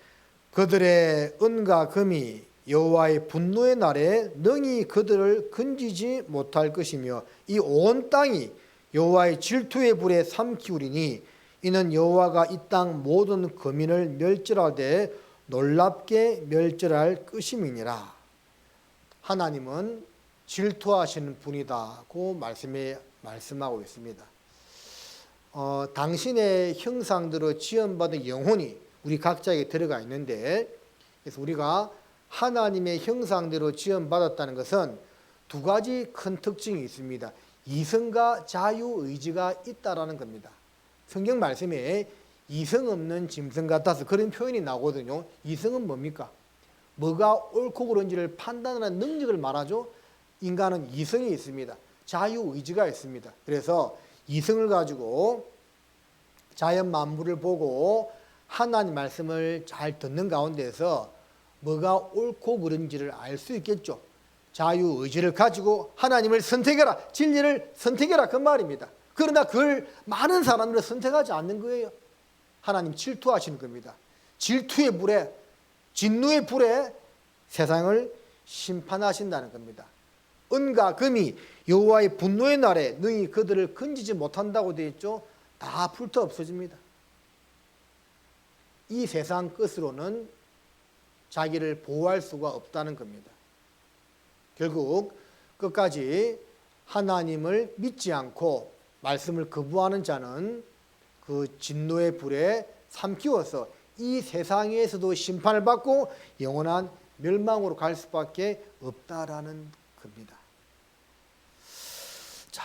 A: 그들의 은과 금이 여호와의 분노의 날에 능히 그들을 건지지 못할 것이며 이 온 땅이 여호와의 질투의 불에 삼키우리니 이는 여호와가 이 땅 모든 거민을 멸절하되 놀랍게 멸절할 것임이니라. 하나님은 질투하시는 분이다고 말씀하고 있습니다. 당신의 형상대로 지음받은 영혼이 우리 각자에게 들어가 있는데, 그래서 우리가 하나님의 형상대로 지음받았다는 것은 두 가지 큰 특징이 있습니다. 이성과 자유의지가 있다라는 겁니다. 성경 말씀에 이성 없는 짐승 같아서 그런 표현이 나오거든요. 이성은 뭡니까? 뭐가 옳고 그른지를 판단하는 능력을 말하죠. 인간은 이성이 있습니다. 자유의지가 있습니다. 그래서 이성을 가지고 자연 만물을 보고 하나님 말씀을 잘 듣는 가운데서 뭐가 옳고 그른지를 알 수 있겠죠. 자유의지를 가지고 하나님을 선택해라, 진리를 선택해라 그 말입니다. 그러나 그걸 많은 사람들은 선택하지 않는 거예요. 하나님 질투하시는 겁니다. 질투의 불에, 진노의 불에 세상을 심판하신다는 겁니다. 은과 금이 여호와의 분노의 날에 능히 그들을 건지지 못한다고 되어 있죠. 다 불타 없어집니다. 이 세상 끝으로는 자기를 보호할 수가 없다는 겁니다. 결국 끝까지 하나님을 믿지 않고 말씀을 거부하는 자는 그 진노의 불에 삼키워서 이 세상에서도 심판을 받고 영원한 멸망으로 갈 수밖에 없다라는 겁니다. 자,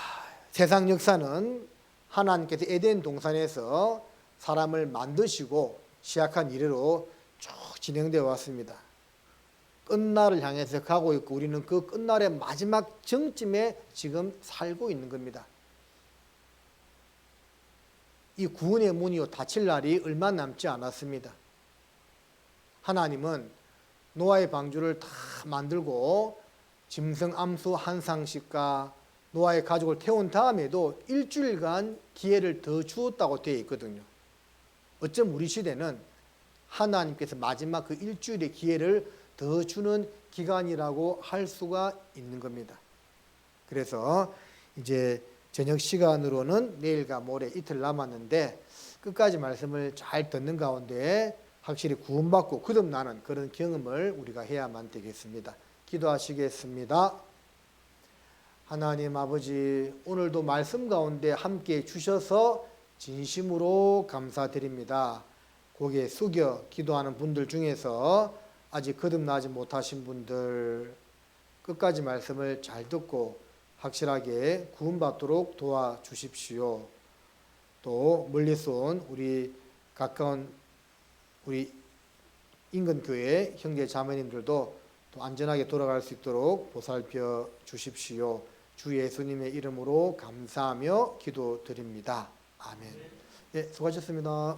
A: 세상 역사는 하나님께서 에덴 동산에서 사람을 만드시고 시작한 이래로 쭉 진행되어 왔습니다. 끝날을 향해서 가고 있고 우리는 그 끝날의 마지막 정점에 지금 살고 있는 겁니다. 이 구원의 문이 닫힐 날이 얼마 남지 않았습니다. 하나님은 노아의 방주를 다 만들고 짐승 암수 한 쌍씩과 노아의 가족을 태운 다음에도 일주일간 기회를 더 주었다고 되어 있거든요. 어쩜 우리 시대는 하나님께서 마지막 그 일주일의 기회를 더 주는 기간이라고 할 수가 있는 겁니다. 그래서 이제 저녁 시간으로는 내일과 모레 이틀 남았는데 끝까지 말씀을 잘 듣는 가운데 확실히 구원받고 거듭나는 그런 경험을 우리가 해야만 되겠습니다. 기도하시겠습니다. 하나님 아버지, 오늘도 말씀 가운데 함께 주셔서 진심으로 감사드립니다. 고개 숙여 기도하는 분들 중에서 아직 거듭나지 못하신 분들 끝까지 말씀을 잘 듣고 확실하게 구원받도록 도와주십시오. 또 멀리서 온 우리 가까운 우리 인근교회 형제 자매님들도 또 안전하게 돌아갈 수 있도록 보살펴 주십시오. 주 예수님의 이름으로 감사하며 기도드립니다. 아멘. 예, 수고하셨습니다.